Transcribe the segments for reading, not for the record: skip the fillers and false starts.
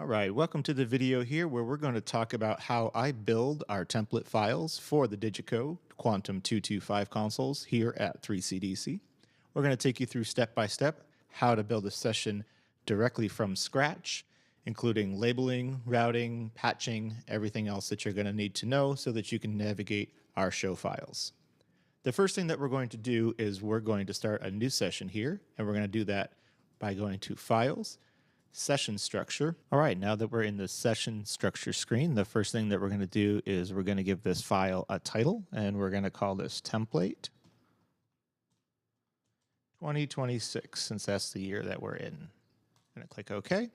All right, welcome to the video here where we're going to talk about how I build our template files for the Digico Quantum 225 consoles here at 3CDC. We're going to take you through step by step how to build a session directly from scratch, including labeling, routing, patching, everything else that you're going to need to know so that you can navigate our show files. The first thing that we're going to do is we're going to start a new session here, and we're going to do that by going to Files, Session Structure. All right, now that we're in the session structure screen, the first thing that we're going to do is we're going to give this file a title, and we're going to call this Template 2026, since that's the year that we're in. I'm going to click OK.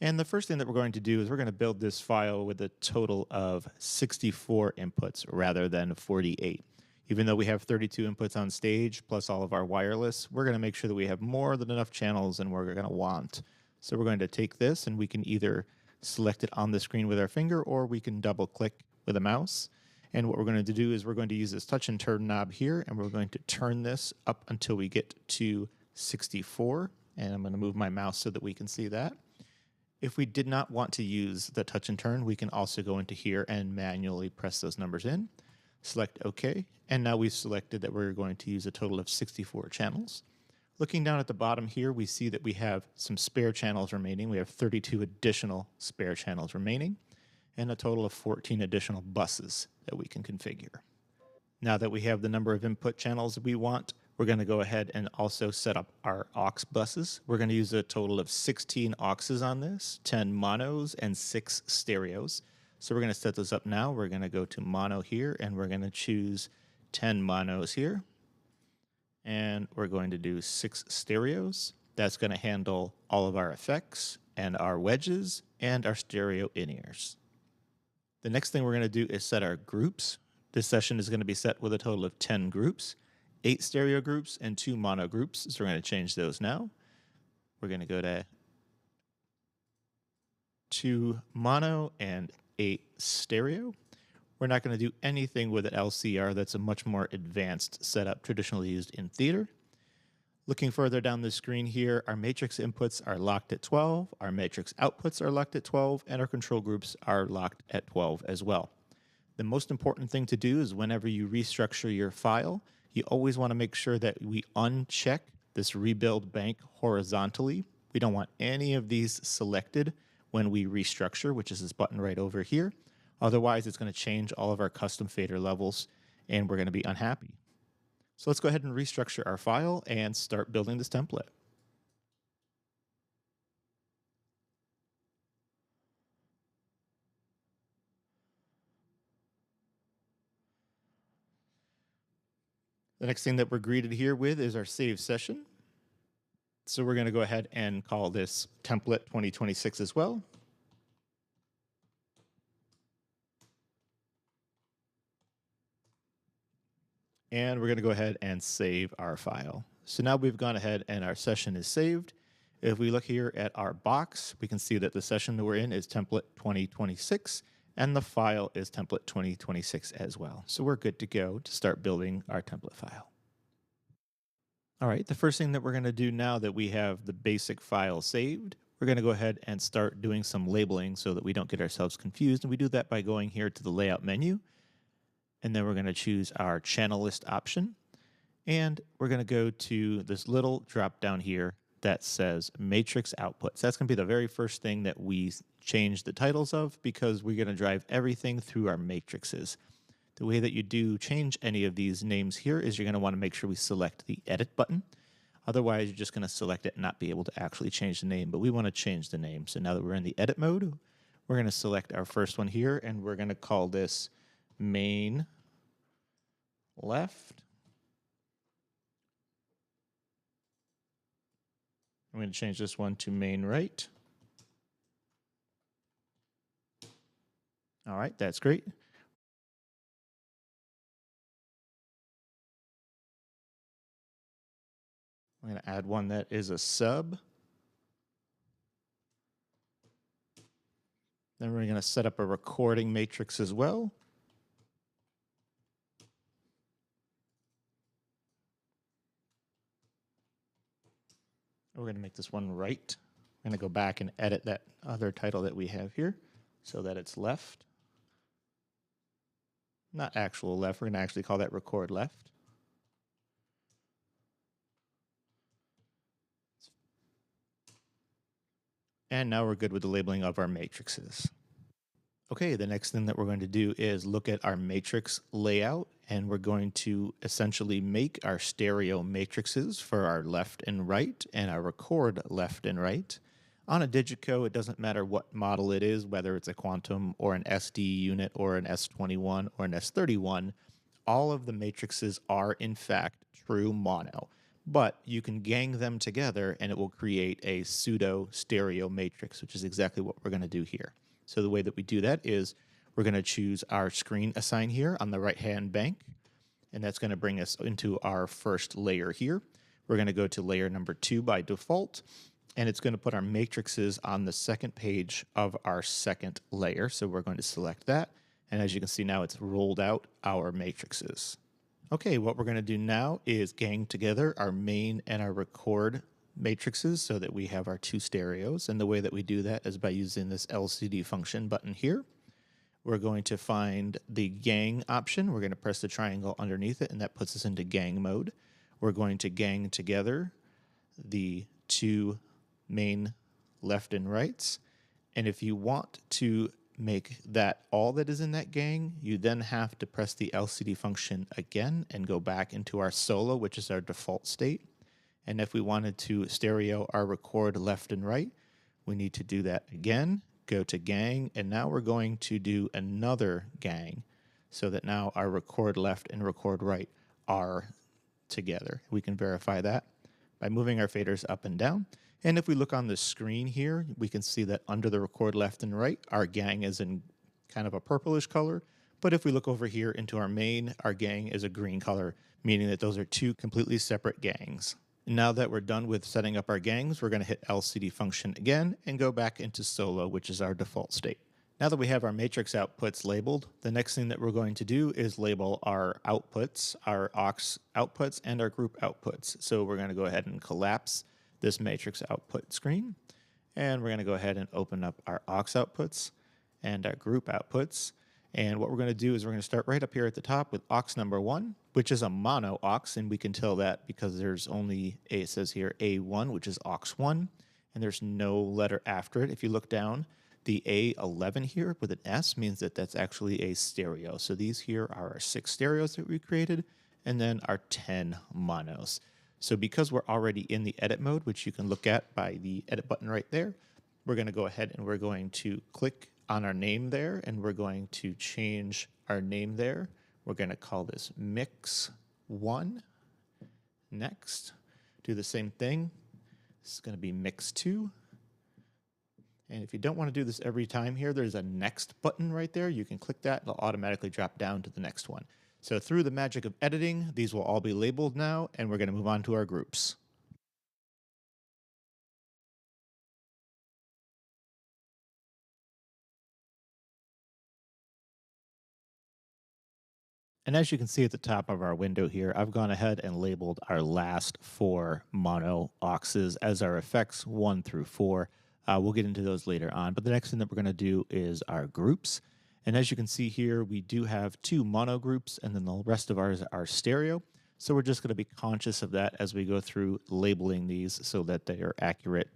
And the first thing that we're going to do is we're going to build this file with a total of 64 inputs rather than 48. Even though we have 32 inputs on stage plus all of our wireless, we're going to make sure that we have more than enough channels than we're going to want. So we're going to take this and we can either select it on the screen with our finger or we can double click with a mouse. And what we're going to do is we're going to use this touch and turn knob here, and we're going to turn this up until we get to 64. And I'm going to move my mouse so that we can see that. If we did not want to use the touch and turn, we can also go into here and manually press those numbers in. Select OK, and now we've selected that we're going to use a total of 64 channels. Looking down at the bottom here, we see that we have some spare channels remaining. We have 32 additional spare channels remaining, and a total of 14 additional buses that we can configure. Now that we have the number of input channels we want, we're going to go ahead and also set up our aux buses. We're going to use a total of 16 auxes on this, 10 monos, and 6 stereos. So we're going to set those up now. We're going to go to mono here, and we're going to choose 10 monos here. And we're going to do 6 stereos. That's going to handle all of our effects and our wedges and our stereo in-ears. The next thing we're going to do is set our groups. This session is going to be set with a total of 10 groups, 8 stereo groups and 2 mono groups. So we're going to change those now. We're going to go to 2 mono and 8 stereo. We're not going to do anything with an LCR. That's a much more advanced setup traditionally used in theater. Looking further down the screen here, our matrix inputs are locked at 12, our matrix outputs are locked at 12, and our control groups are locked at 12 as well. The most important thing to do is whenever you restructure your file, you always want to make sure that we uncheck this rebuild bank horizontally. We don't want any of these selected when we restructure, which is this button right over here. Otherwise, it's going to change all of our custom fader levels, and we're going to be unhappy. So let's go ahead and restructure our file and start building this template. The next thing that we're greeted here with is our save session. So we're going to go ahead and call this template 2026 as well. And we're going to go ahead and save our file. So now we've gone ahead and our session is saved. If we look here at our box, we can see that the session that we're in is template 2026, and the file is template 2026 as well. So we're good to go to start building our template file. All right, the first thing that we're going to do now that we have the basic file saved, we're going to go ahead and start doing some labeling so that we don't get ourselves confused. And we do that by going here to the layout menu. And then we're going to choose our channel list option. And we're going to go to this little drop down here that says matrix outputs. That's going to be the very first thing that we change the titles of because we're going to drive everything through our matrices. The way that you do change any of these names here is you're going to want to make sure we select the edit button. Otherwise, you're just going to select it and not be able to actually change the name. But we want to change the name. So now that we're in the edit mode, we're going to select our first one here, and we're going to call this main left. I'm going to change this one to main right. All right, that's great. I'm going to add one that is a sub. Then we're going to set up a recording matrix as well. We're going to make this one right. I'm going to go back and edit that other title that we have here so that it's left. Not actual left, we're going to actually call that record left. And now we're good with the labeling of our matrices. Okay, the next thing that we're going to do is look at our matrix layout, and we're going to essentially make our stereo matrices for our left and right and our record left and right. On a Digico, it doesn't matter what model it is, whether it's a Quantum or an SD unit or an S21 or an S31, all of the matrices are in fact true mono. But you can gang them together and it will create a pseudo stereo matrix, which is exactly what we're going to do here. So the way that we do that is we're going to choose our screen assign here on the right-hand bank, and that's going to bring us into our first layer here. We're going to go to layer number 2 by default, and it's going to put our matrices on the second page of our second layer. So we're going to select that, and as you can see now, it's rolled out our matrices. Okay, what we're going to do now is gang together our main and our record matrices so that we have our two stereos, and the way that we do that is by using this LCD function button here. We're going to find the gang option. We're going to press the triangle underneath it, and that puts us into gang mode. We're going to gang together the two main left and rights, and if you want to make that all that is in that gang, you then have to press the LCD function again and go back into our solo, which is our default state. And if we wanted to stereo our record left and right, we need to do that again, go to gang, and now we're going to do another gang so that now our record left and record right are together. We can verify that by moving our faders up and down. And if we look on the screen here, we can see that under the record left and right, our gang is in kind of a purplish color. But if we look over here into our main, our gang is a green color, meaning that those are two completely separate gangs. Now that we're done with setting up our gangs, we're going to hit LCD function again and go back into solo, which is our default state. Now that we have our matrix outputs labeled, the next thing that we're going to do is label our outputs, our aux outputs, and our group outputs. So we're going to go ahead and collapse this matrix output screen, and we're going to go ahead and open up our aux outputs and our group outputs. And what we're going to do is we're going to start right up here at the top with aux number 1, which is a mono aux, and we can tell that because there's only it says here A1, which is aux 1, and there's no letter after it. If you look down, the A11 here with an S means that that's actually a stereo. So these here are our 6 stereos that we created, and then our 10 monos. So because we're already in the edit mode, which you can look at by the edit button right there, we're going to go ahead and we're going to click on our name there, and we're going to change our name there. We're going to call this Mix 1. Next, do the same thing. This is going to be Mix 2. And if you don't want to do this every time here, there's a next button right there. You can click that, it'll automatically drop down to the next one. So through the magic of editing, these will all be labeled now, and we're going to move on to our groups. And as you can see at the top of our window here, I've gone ahead and labeled our last 4 mono auxes as our effects 1 through 4. We'll get into those later on, but the next thing that we're going to do is our groups. And as you can see here, we do have 2 mono groups, and then the rest of ours are stereo. So we're just going to be conscious of that as we go through labeling these so that they are accurate.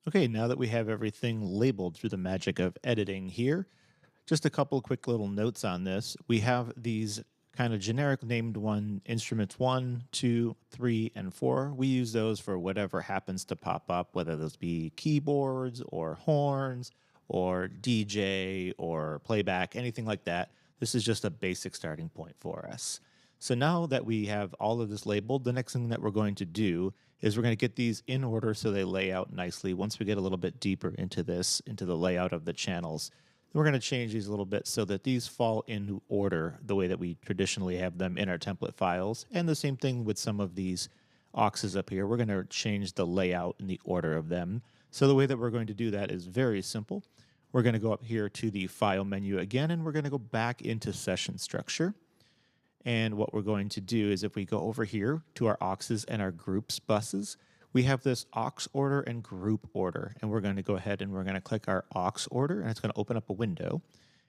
Okay, now that we have everything labeled through the magic of editing here, just a couple quick little notes on this. We have these kind of generic named instruments 1, 2, 3, and 4. We use those for whatever happens to pop up, whether those be keyboards or horns or DJ or playback, anything like that. This is just a basic starting point for us. So now that we have all of this labeled, the next thing that we're going to do is we're going to get these in order so they lay out nicely. Once we get a little bit deeper into this, into the layout of the channels, we're going to change these a little bit so that these fall into order the way that we traditionally have them in our template files. And the same thing with some of these auxes up here. We're going to change the layout and the order of them. So the way that we're going to do that is very simple. We're going to go up here to the file menu again, and we're going to go back into session structure. And what we're going to do is if we go over here to our auxes and our groups buses, we have this aux order and group order. And we're going to go ahead and we're going to click our aux order, and it's going to open up a window.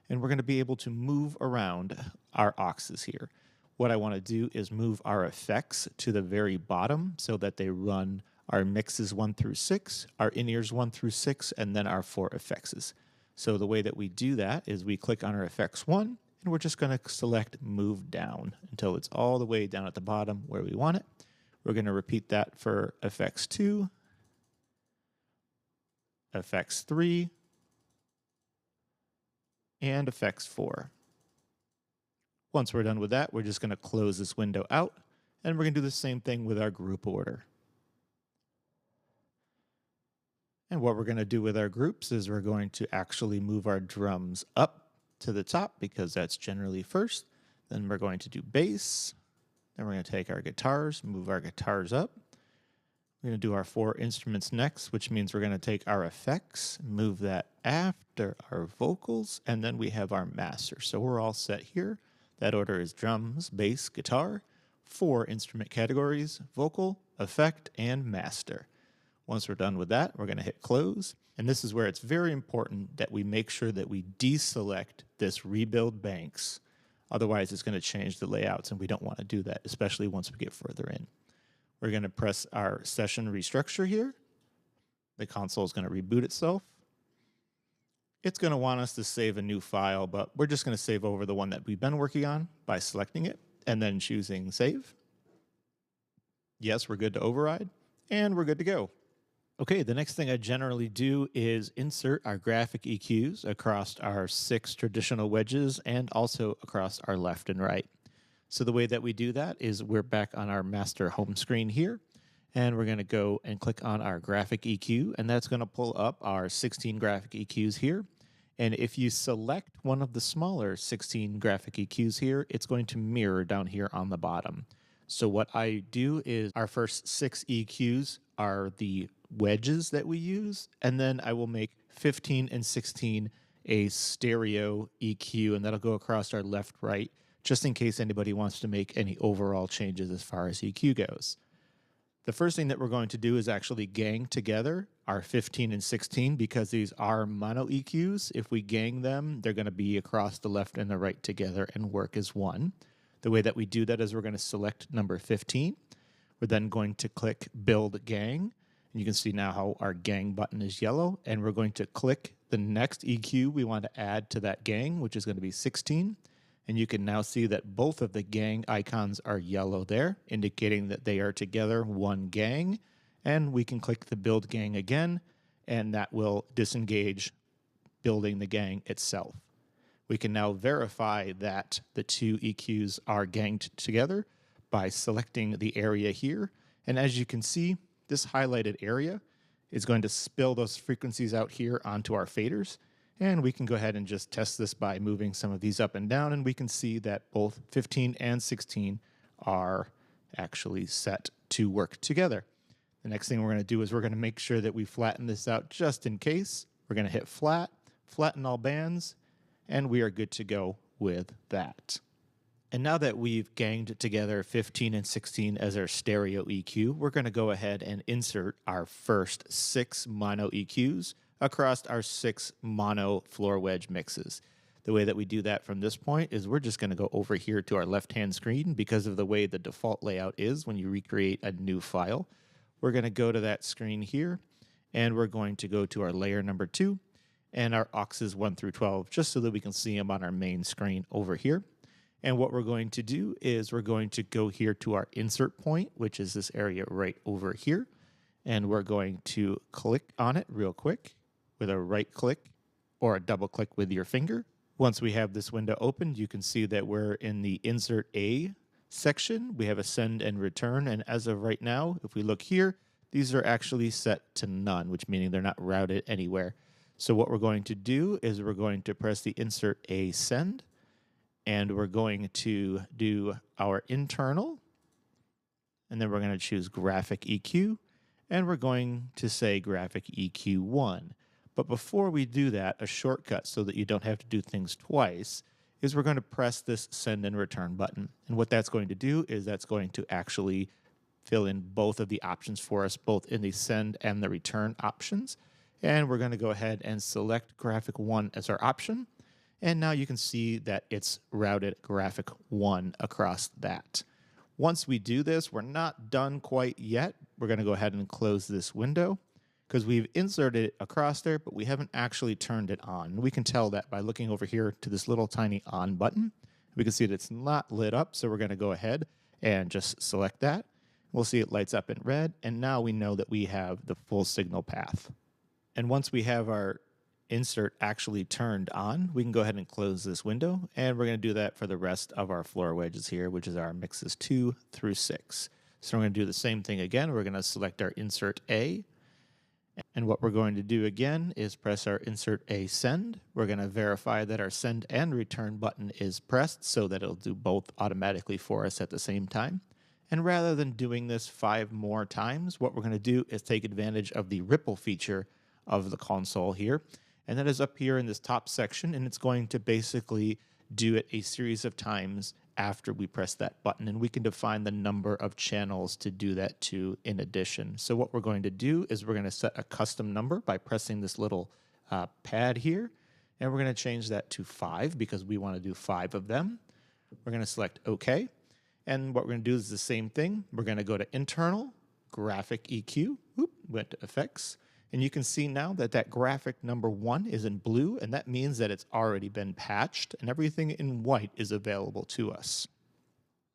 And we're going to be able to move around our auxes here. What I want to do is move our effects to the very bottom so that they run our mixes 1 through 6, our in-ears 1 through 6, and then our 4 effects. So the way that we do that is we click on our effects 1, and we're just going to select move down until it's all the way down at the bottom where we want it. We're going to repeat that for effects 2, effects 3, and effects 4. Once we're done with that, we're just going to close this window out, and we're going to do the same thing with our group order. And what we're going to do with our groups is we're going to actually move our drums up to the top because that's generally first. Then we're going to do bass. Then we're going to take our guitars, move our guitars up. We're going to do our 4 instruments next, which means we're going to take our effects, move that after our vocals, and then we have our master. So we're all set here. That order is drums, bass, guitar, 4 instrument categories, vocal, effect, and master. Once we're done with that, we're going to hit close. And this is where it's very important that we make sure that we deselect this rebuild banks. Otherwise, it's going to change the layouts, and we don't want to do that, especially once we get further in. We're going to press our session restructure here. The console is going to reboot itself. It's going to want us to save a new file, but we're just going to save over the one that we've been working on by selecting it and then choosing save. Yes, we're good to override, and we're good to go. Okay, the next thing I generally do is insert our graphic EQs across our 6 traditional wedges and also across our left and right. So the way that we do that is we're back on our master home screen here, and we're going to go and click on our graphic EQ, and that's going to pull up our 16 graphic EQs here. And if you select one of the smaller 16 graphic EQs here, it's going to mirror down here on the bottom. So what I do is our first 6 EQs are the wedges that we use, and then I will make 15 and 16 a stereo EQ, and that'll go across our left, right, just in case anybody wants to make any overall changes as far as EQ goes. The first thing that we're going to do is actually gang together our 15 and 16 because these are mono EQs. If we gang them, they're going to be across the left and the right together and work as one. The way that we do that is we're going to select number 15. We're then going to click Build Gang. And you can see now how our gang button is yellow. And we're going to click the next EQ we want to add to that gang, which is going to be 16. And you can now see that both of the gang icons are yellow there, indicating that they are together one gang. And we can click the Build Gang again, and that will disengage building the gang itself. We can now verify that the 2 EQs are ganged together by selecting the area here. And as you can see, this highlighted area is going to spill those frequencies out here onto our faders. And we can go ahead and just test this by moving some of these up and down, and we can see that both 15 and 16 are actually set to work together. The next thing we're going to do is we're going to make sure that we flatten this out just in case. We're going to hit flat, flatten all bands, and we are good to go with that. And now that we've ganged together 15 and 16 as our stereo EQ, we're going to go ahead and insert our first 6 mono EQs across our 6 mono floor wedge mixes. The way that we do that from this point is we're just going to go over here to our left-hand screen because of the way the default layout is when you recreate a new file. We're going to go to that screen here, and we're going to go to our layer number 2 and our auxes 1 through 12, just so that we can see them on our main screen over here. And what we're going to do is we're going to go here to our insert point, which is this area right over here. And we're going to click on it real quick with a right click or a double click with your finger. Once we have this window opened, you can see that we're in the Insert A section. We have a send and return. And as of right now, if we look here, these are actually set to none, which meaning they're not routed anywhere. So what we're going to do is we're going to press the Insert A send, and we're going to do our internal, and then we're going to choose graphic EQ, and we're going to say graphic EQ1. But before we do that, a shortcut so that you don't have to do things twice is we're going to press this send and return button. And what that's going to do is that's going to actually fill in both of the options for us, both in the send and the return options. And we're going to go ahead and select graphic 1 as our option. And now you can see that it's routed graphic 1 across that. Once we do this, we're not done quite yet. We're going to go ahead and close this window because we've inserted it across there, but we haven't actually turned it on. We can tell that by looking over here to this little tiny on button. We can see that it's not lit up, so we're going to go ahead and just select that. We'll see it lights up in red, and now we know that we have the full signal path. And once we have our insert actually turned on, we can go ahead and close this window, and we're going to do that for the rest of our floor wedges here, which is our mixes 2 through 6. So we're going to do the same thing again. We're going to select our insert A, and what we're going to do again is press our insert A send. We're going to verify that our send and return button is pressed so that it'll do both automatically for us at the same time. And rather than doing this 5 more times, what we're going to do is take advantage of the ripple feature of the console here. And that is up here in this top section, and it's going to basically do it a series of times after we press that button. And we can define the number of channels to do that to in addition. So what we're going to do is we're going to set a custom number by pressing this little pad here. And we're going to change that to 5 because we want to do 5 of them. We're going to select OK. And what we're going to do is the same thing. We're going to go to Internal, Graphic EQ, went to Effects. And you can see now that that graphic number 1 is in blue, and that means that it's already been patched, and everything in white is available to us.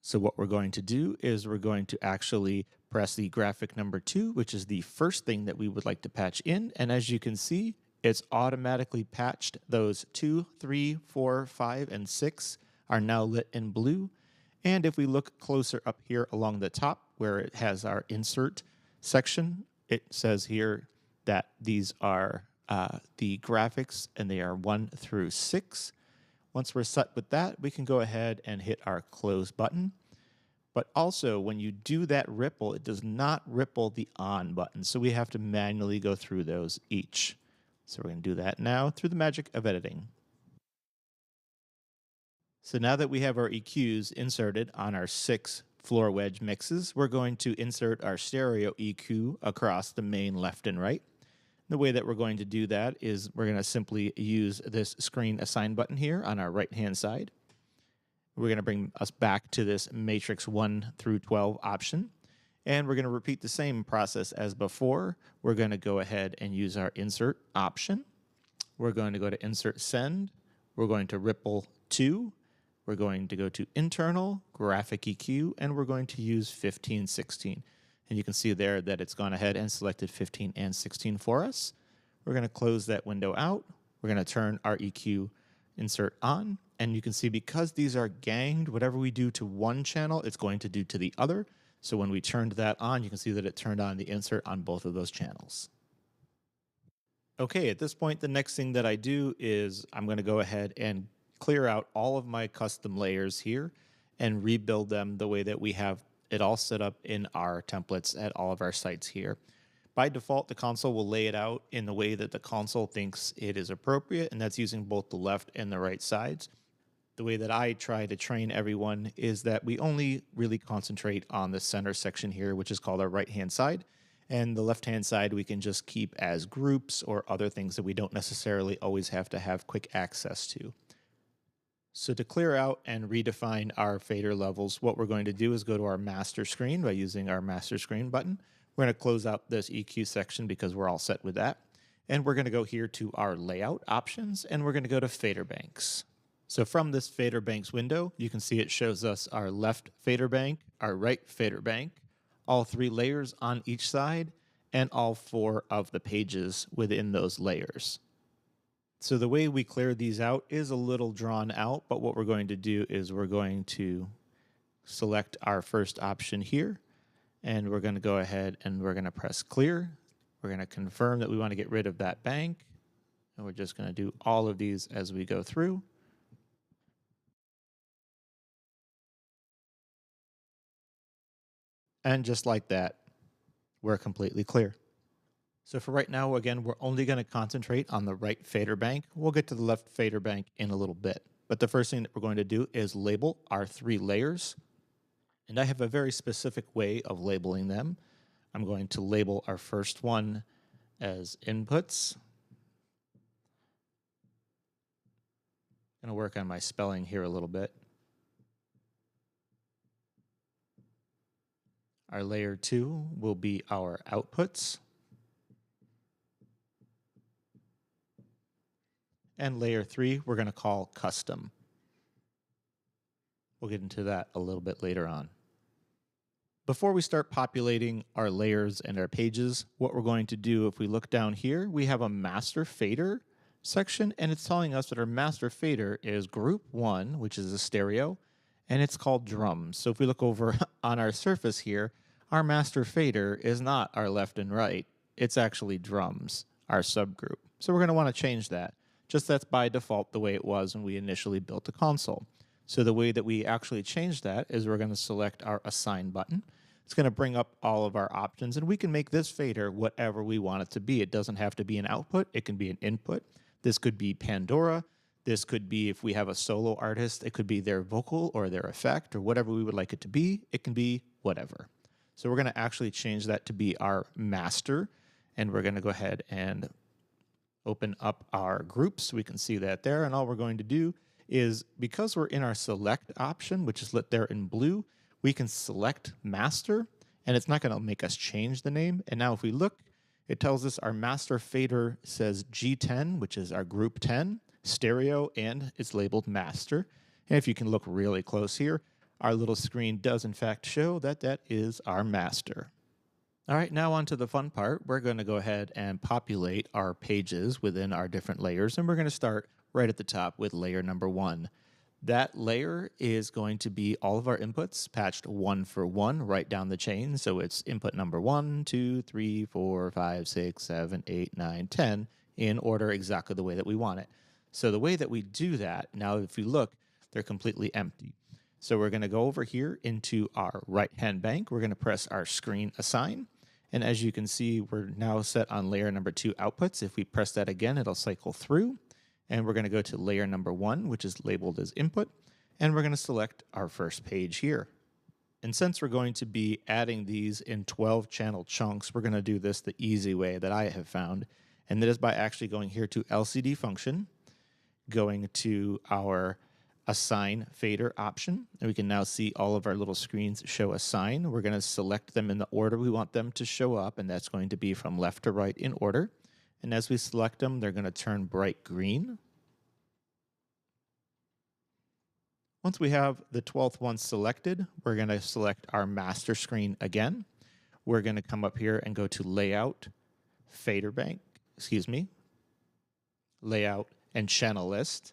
So what we're going to do is we're going to actually press the graphic number 2, which is the first thing that we would like to patch in. And as you can see, it's automatically patched. Those 2, 3, 4, 5, and 6 are now lit in blue. And if we look closer up here along the top where it has our insert section, it says here that these are the graphics and they are 1 through 6. Once we're set with that, we can go ahead and hit our close button. But also when you do that ripple, it does not ripple the on button. So we have to manually go through those each. So we're going to do that now through the magic of editing. So now that we have our EQs inserted on our 6 floor wedge mixes, we're going to insert our stereo EQ across the main left and right. The way that we're going to do that is we're going to simply use this screen assign button here on our right-hand side. We're going to bring us back to this matrix 1 through 12 option. And we're going to repeat the same process as before. We're going to go ahead and use our insert option. We're going to go to insert send. We're going to ripple 2. We're going to go to internal, graphic EQ, and we're going to use 15, 16. And you can see there that it's gone ahead and selected 15 and 16 for us. We're going to close that window out. We're going to turn our EQ insert on. And you can see because these are ganged, whatever we do to one channel, it's going to do to the other. So when we turned that on, you can see that it turned on the insert on both of those channels. Okay, at this point, the next thing that I do is I'm going to go ahead and clear out all of my custom layers here and rebuild them the way that we have it all set up in our templates at all of our sites here. By default, the console will lay it out in the way that the console thinks it is appropriate, and that's using both the left and the right sides. The way that I try to train everyone is that we only really concentrate on the center section here, which is called our right-hand side. And the left-hand side we can just keep as groups or other things that we don't necessarily always have to have quick access to. So to clear out and redefine our fader levels, what we're going to do is go to our master screen by using our master screen button. We're going to close out this EQ section because we're all set with that. And we're going to go here to our layout options, and we're going to go to fader banks. So from this fader banks window, you can see it shows us our left fader bank, our right fader bank, all 3 layers on each side, and all 4 of the pages within those layers. So the way we clear these out is a little drawn out, but what we're going to do is we're going to select our first option here, and we're going to go ahead and we're going to press clear. We're going to confirm that we want to get rid of that bank, and we're just going to do all of these as we go through. And just like that, we're completely clear. So for right now, again, we're only going to concentrate on the right fader bank. We'll get to the left fader bank in a little bit. But the first thing that we're going to do is label our 3 layers. And I have a very specific way of labeling them. I'm going to label our first one as inputs. I'm going to work on my spelling here a little bit. Our layer 2 will be our outputs. And layer 3 we're going to call custom. We'll get into that a little bit later on. Before we start populating our layers and our pages, what we're going to do, if we look down here, we have a master fader section, and it's telling us that our master fader is group 1, which is a stereo, and it's called drums. So if we look over on our surface here, our master fader is not our left and right. It's actually drums, our subgroup. So we're going to want to change that. Just that's by default the way it was when we initially built the console. So the way that we actually change that is we're going to select our assign button. It's going to bring up all of our options, and we can make this fader whatever we want it to be. It doesn't have to be an output. It can be an input. This could be Pandora. This could be, if we have a solo artist, it could be their vocal or their effect or whatever we would like it to be. It can be whatever. So we're going to actually change that to be our master, and we're going to go ahead and open up our groups. We can see that there, and all we're going to do is, because we're in our select option, which is lit there in blue, we can select master, and it's not going to make us change the name. And now if we look, it tells us our master fader says G10, which is our group 10, stereo, and it's labeled master. And if you can look really close here, our little screen does in fact show that that is our master. All right, now on to the fun part. We're going to go ahead and populate our pages within our different layers, and we're going to start right at the top with layer number 1. That layer is going to be all of our inputs patched 1 for 1 right down the chain. So it's input number 1, 2, 3, 4, 5, 6, 7, 8, 9, 10 in order exactly the way that we want it. So the way that we do that, now if you look, they're completely empty. So we're going to go over here into our right-hand bank. We're going to press our screen assign. And as you can see, we're now set on layer number 2 outputs. If we press that again, it'll cycle through. And we're going to go to layer number 1, which is labeled as input. And we're going to select our first page here. And since we're going to be adding these in 12 channel chunks, we're going to do this the easy way that I have found. And that is by actually going here to LCD function, going to our assign fader option, and we can now see all of our little screens show assign. We're going to select them in the order we want them to show up, and that's going to be from left to right in order. And as we select them, they're going to turn bright green. Once we have the 12th one selected, we're going to select our master screen again. We're going to come up here and go to layout, layout and channel list.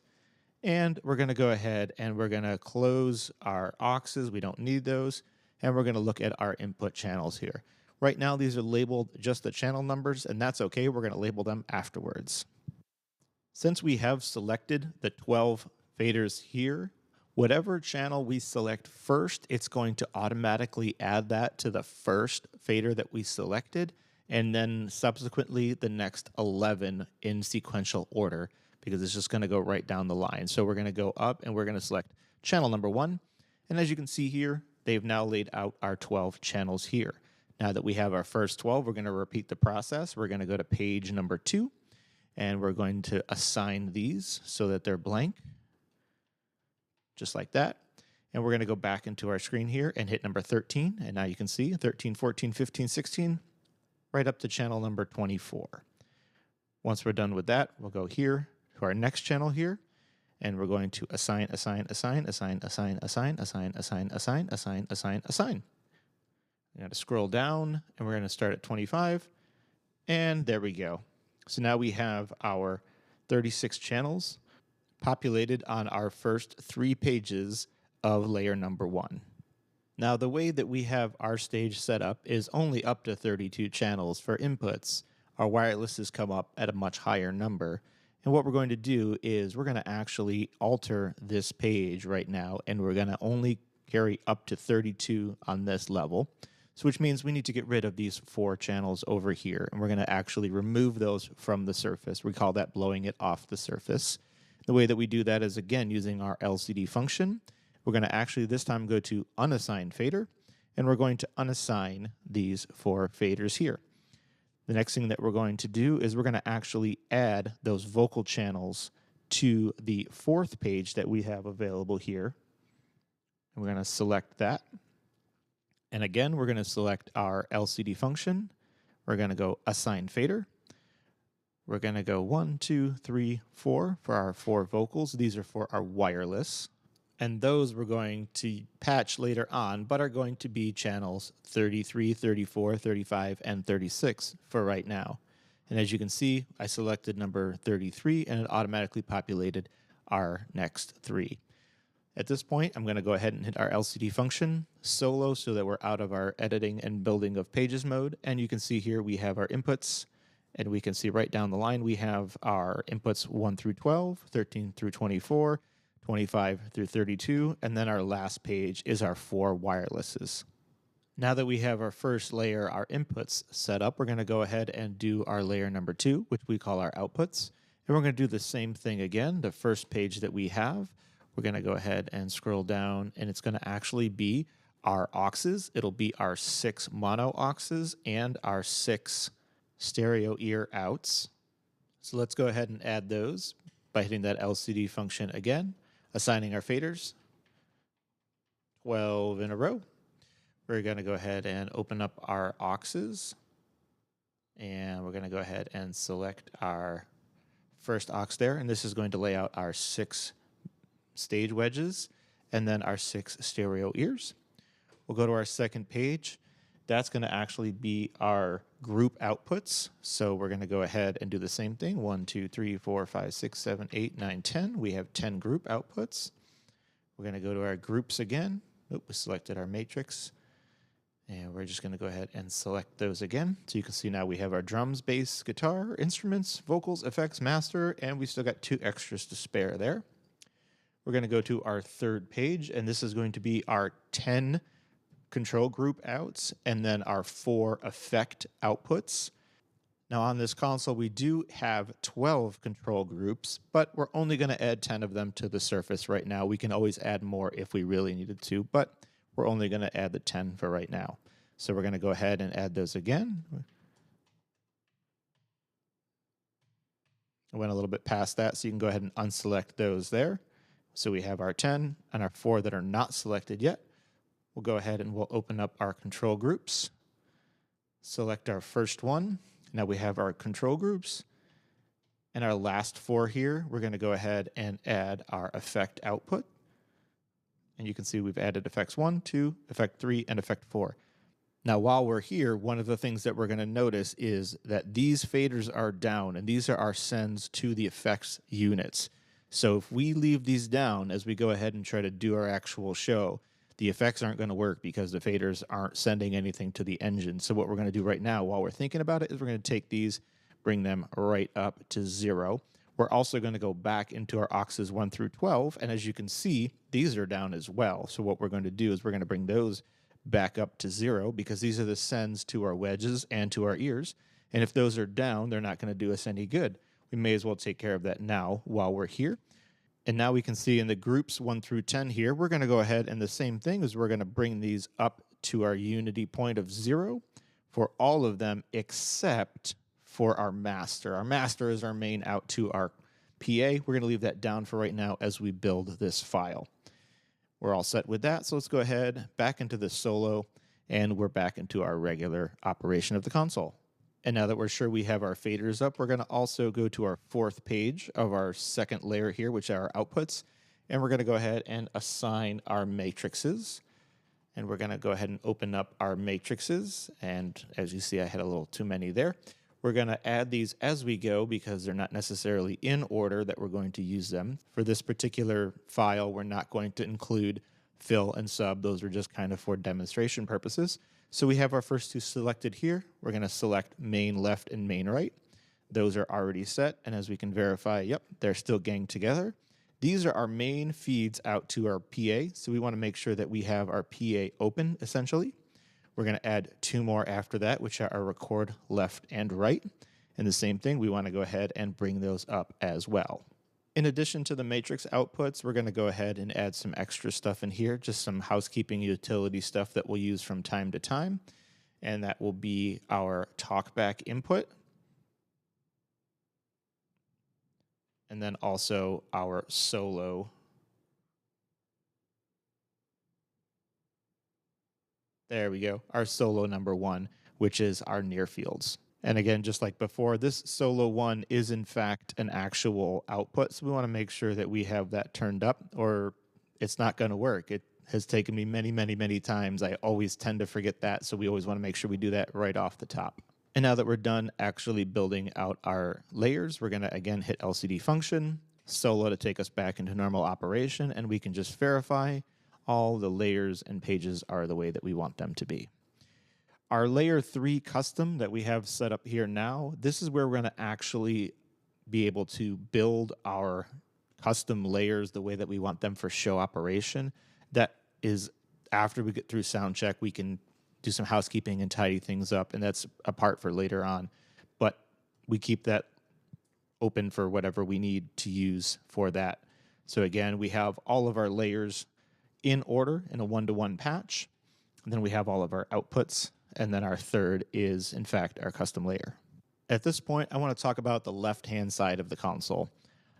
And we're going to go ahead and we're going to close our auxes. We don't need those. And we're going to look at our input channels here. Right now, these are labeled just the channel numbers, and that's okay. We're going to label them afterwards. Since we have selected the 12 faders here, whatever channel we select first, it's going to automatically add that to the first fader that we selected, and then subsequently the next 11 in sequential order, because it's just going to go right down the line. So we're going to go up and we're going to select channel number 1. And as you can see here, they've now laid out our 12 channels here. Now that we have our first 12, we're going to repeat the process. We're going to go to page number 2, and we're going to assign these so that they're blank, just like that. And we're going to go back into our screen here and hit number 13. And now you can see 13, 14, 15, 16, right up to channel number 24. Once we're done with that, we'll go here to our next channel here, and we're going to assign. We're going to scroll down, and we're going to start at 25, and there we go. So now we have our 36 channels populated on our first 3 pages of layer number 1. Now, the way that we have our stage set up is only up to 32 channels for inputs. Our wireless has come up at a much higher number. And what we're going to do is we're going to actually alter this page right now, and we're going to only carry up to 32 on this level. So which means we need to get rid of these 4 channels over here, and we're going to actually remove those from the surface. We call that blowing it off the surface. The way that we do that is, again, using our LCD function. We're going to actually this time go to unassign fader, and we're going to unassign these 4 faders here. The next thing that we're going to do is we're going to actually add those vocal channels to the 4th page that we have available here. And we're going to select that. And again, we're going to select our LCD function. We're going to go assign fader. We're going to go 1, 2, 3, 4 for our 4 vocals. These are for our wireless. And those we're going to patch later on, but are going to be channels 33, 34, 35, and 36 for right now. And as you can see, I selected number 33, and it automatically populated our next 3. At this point, I'm going to go ahead and hit our LCD function solo so that we're out of our editing and building of pages mode. And you can see here we have our inputs, and we can see right down the line we have our inputs 1 through 12, 13 through 24, 25 through 32, and then our last page is our 4 wirelesses. Now that we have our first layer, our inputs set up, we're going to go ahead and do our layer number 2, which we call our outputs. And we're going to do the same thing again. The first page that we have, we're going to go ahead and scroll down, and it's going to actually be our auxes. It'll be our 6 mono auxes and our 6 stereo ear outs. So let's go ahead and add those by hitting that LCD function again, assigning our faders, 12 in a row. We're going to go ahead and open up our auxes, and we're going to go ahead and select our first aux there, and this is going to lay out our 6 stage wedges and then our 6 stereo ears. We'll go to our second page. That's going to actually be our group outputs. So we're going to go ahead and do the same thing. 1, 2, 3, 4, 5, 6, 7, 8, 9, 10. We have 10 group outputs. We're going to go to our groups again. We selected our matrix. And we're just going to go ahead and select those again. So you can see now we have our drums, bass, guitar, instruments, vocals, effects, master, and we still got 2 extras to spare there. We're going to go to our third page, and this is going to be our 10 control group outs and then our 4 effect outputs. Now on this console, we do have 12 control groups, but we're only going to add 10 of them to the surface right now. We can always add more if we really needed to, but we're only going to add the 10 for right now. So we're going to go ahead and add those again. I went a little bit past that, so you can go ahead and unselect those there. So we have our 10 and our 4 that are not selected yet. We'll go ahead and we'll open up our control groups. Select our first one. Now we have our control groups. And our last 4 here, we're going to go ahead and add our effect output. And you can see we've added effects 1, 2, effect 3, and effect 4. Now while we're here, one of the things that we're going to notice is that these faders are down, and these are our sends to the effects units. So if we leave these down as we go ahead and try to do our actual show, the effects aren't going to work because the faders aren't sending anything to the engine. So what we're going to do right now while we're thinking about it is we're going to take these, bring them right up to 0. We're also going to go back into our auxes 1 through 12. And as you can see, these are down as well. So what we're going to do is we're going to bring those back up to 0 because these are the sends to our wedges and to our ears. And if those are down, they're not going to do us any good. We may as well take care of that now while we're here. And now we can see in the groups 1 through 10 here, we're going to go ahead and the same thing is we're going to bring these up to our unity point of 0 for all of them except for our master. Our master is our main out to our PA. We're going to leave that down for right now as we build this file. We're all set with that. So let's go ahead back into the solo and we're back into our regular operation of the console. And now that we're sure we have our faders up, we're going to also go to our 4th page of our second layer here, which are our outputs. And we're going to go ahead and assign our matrices. And we're going to go ahead and open up our matrices. And as you see, I had a little too many there. We're going to add these as we go because they're not necessarily in order that we're going to use them. For this particular file, we're not going to include fill and sub. Those are just kind of for demonstration purposes. So we have our first 2 selected here. We're going to select main left and main right. Those are already set. And as we can verify, yep, they're still ganged together. These are our main feeds out to our PA. So we want to make sure that we have our PA open, essentially. We're going to add 2 more after that, which are our record left and right. And the same thing, we want to go ahead and bring those up as well. In addition to the matrix outputs, we're going to go ahead and add some extra stuff in here, just some housekeeping utility stuff that we'll use from time to time. And that will be our Talkback input. And then also our solo. There we go, our solo number 1, which is our near fields. And again, just like before, this solo 1 is in fact an actual output. So we want to make sure that we have that turned up or it's not going to work. It has taken me many times. I always tend to forget that. So we always want to make sure we do that right off the top. And now that we're done actually building out our layers, we're going to again hit LCD function, solo to take us back into normal operation, and we can just verify all the layers and pages are the way that we want them to be. Our layer 3 custom that we have set up here now, this is where we're going to actually be able to build our custom layers the way that we want them for show operation. That is after we get through sound check, we can do some housekeeping and tidy things up, and that's a part for later on. But we keep that open for whatever we need to use for that. So again, we have all of our layers in order in a 1-to-1 patch. And then we have all of our outputs. And then our third is, in fact, our custom layer. At this point, I want to talk about the left-hand side of the console.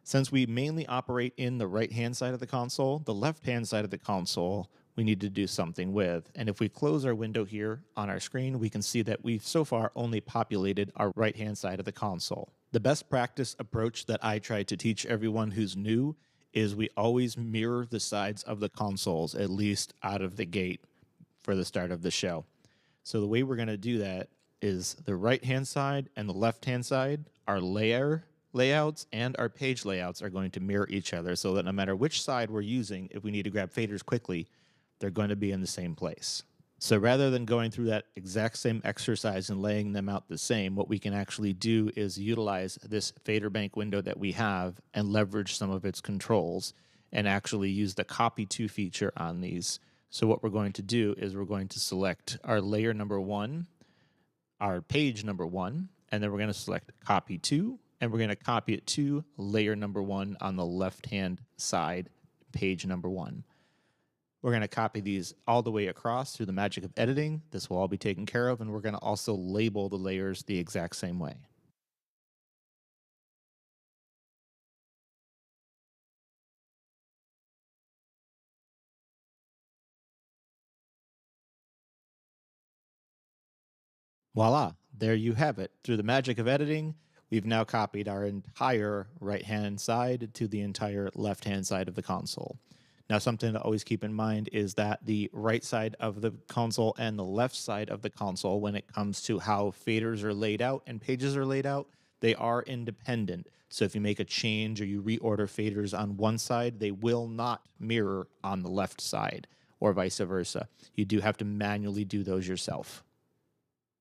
Since we mainly operate in the right-hand side of the console, the left-hand side of the console we need to do something with. And if we close our window here on our screen, we can see that we've so far only populated our right-hand side of the console. The best practice approach that I try to teach everyone who's new is we always mirror the sides of the consoles, at least out of the gate for the start of the show. So the way we're going to do that is the right-hand side and the left-hand side, our layer layouts and our page layouts are going to mirror each other so that no matter which side we're using, if we need to grab faders quickly, they're going to be in the same place. So rather than going through that exact same exercise and laying them out the same, what we can actually do is utilize this fader bank window that we have and leverage some of its controls and actually use the copy to feature on these. So what we're going to do is we're going to select our layer number 1, our page number 1, and then we're going to select copy to, and we're going to copy it to layer number 1 on the left-hand side, page number 1. We're going to copy these all the way across through the magic of editing. This will all be taken care of, and we're going to also label the layers the exact same way. Voila, there you have it. Through the magic of editing, we've now copied our entire right-hand side to the entire left-hand side of the console. Now, something to always keep in mind is that the right side of the console and the left side of the console, when it comes to how faders are laid out and pages are laid out, they are independent. So if you make a change or you reorder faders on one side, they will not mirror on the left side or vice versa. You do have to manually do those yourself.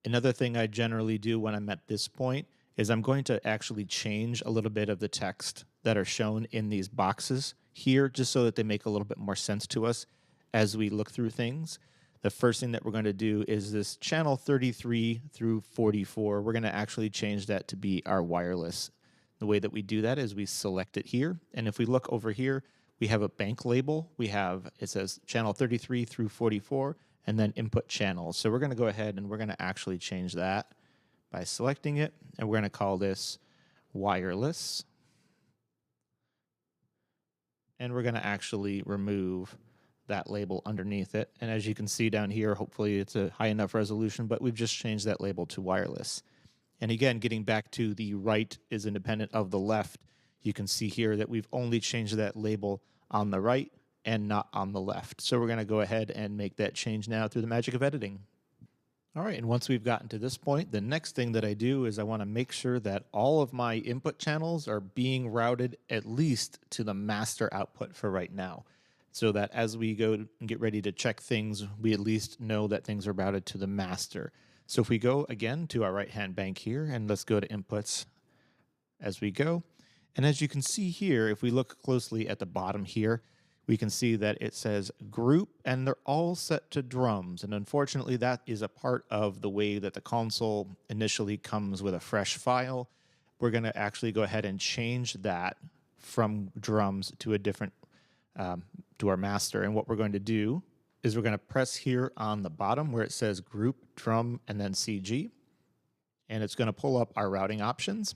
Another thing I generally do when I'm at this point is I'm going to actually change a little bit of the text that are shown in these boxes here, just so that they make a little bit more sense to us as we look through things. The first thing that we're going to do is this channel 33 through 44. We're going to actually change that to be our wireless. The way that we do that is we select it here. And if we look over here, we have a bank label. It says channel 33 through 44, and then input channels. So we're going to go ahead and we're going to actually change that by selecting it. And we're going to call this wireless. And we're going to actually remove that label underneath it. And as you can see down here, hopefully it's a high enough resolution, but we've just changed that label to wireless. And again, getting back to the right is independent of the left, you can see here that we've only changed that label on the right and not on the left. So we're going to go ahead and make that change now through the magic of editing. All right, and once we've gotten to this point, the next thing that I do is I want to make sure that all of my input channels are being routed at least to the master output for right now, so that as we go and get ready to check things, we at least know that things are routed to the master. So if we go again to our right-hand bank here, and let's go to inputs as we go. And as you can see here, if we look closely at the bottom here, we can see that it says group, and they're all set to drums. And unfortunately, that is a part of the way that the console initially comes with a fresh file. We're going to actually go ahead and change that from drums to a different, to our master. And what we're going to do is we're going to press here on the bottom where it says group, drum, and then CG. And it's going to pull up our routing options.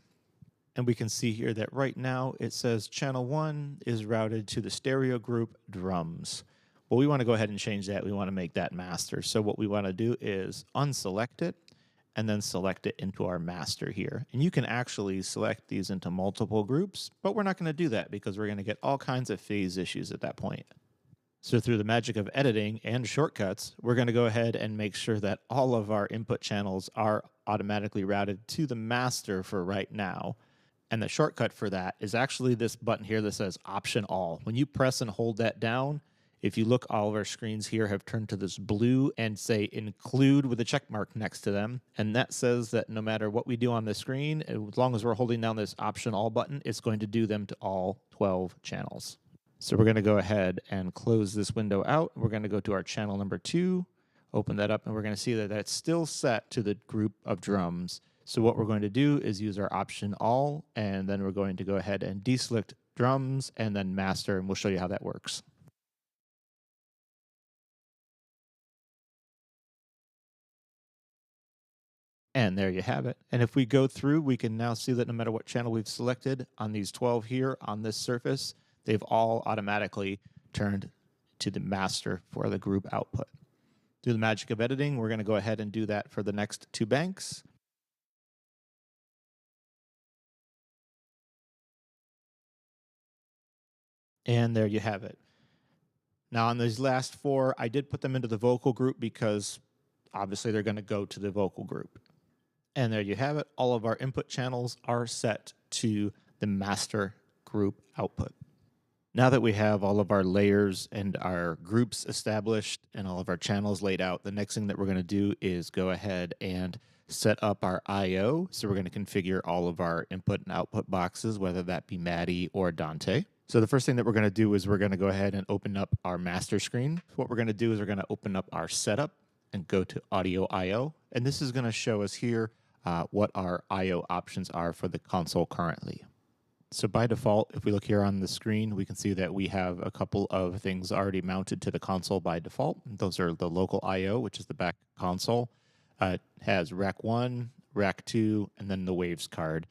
And we can see here that right now it says channel 1 is routed to the stereo group drums. Well, we want to go ahead and change that. We want to make that master. So what we want to do is unselect it and then select it into our master here. And you can actually select these into multiple groups, but we're not going to do that because we're going to get all kinds of phase issues at that point. So through the magic of editing and shortcuts, we're going to go ahead and make sure that all of our input channels are automatically routed to the master for right now. And the shortcut for that is actually this button here that says Option All. When you press and hold that down, if you look, all of our screens here have turned to this blue and say Include with a check mark next to them. And that says that no matter what we do on the screen, as long as we're holding down this Option All button, it's going to do them to all 12 channels. So we're going to go ahead and close this window out. We're going to go to our channel number 2, open that up, and we're going to see that that's still set to the group of drums. So what we're going to do is use our Option All, and then we're going to go ahead and deselect drums and then master, and we'll show you how that works. And there you have it. And if we go through, we can now see that no matter what channel we've selected on these 12 here on this surface, they've all automatically turned to the master for the group output. Through the magic of editing, we're going to go ahead and do that for the next 2 banks. And there you have it. Now on these last 4, I did put them into the vocal group because obviously they're going to go to the vocal group. And there you have it. All of our input channels are set to the master group output. Now that we have all of our layers and our groups established and all of our channels laid out, the next thing that we're going to do is go ahead and set up our I/O. So we're going to configure all of our input and output boxes, whether that be Maddie or Dante. So the first thing that we're going to do is we're going to go ahead and open up our master screen. What we're going to do is we're going to open up our setup and go to Audio I/O. And this is going to show us here what our I/O options are for the console currently. So by default, if we look here on the screen, we can see that we have a couple of things already mounted to the console by default. Those are the local I/O, which is the back console. It has Rack 1, Rack 2, and then the Waves card.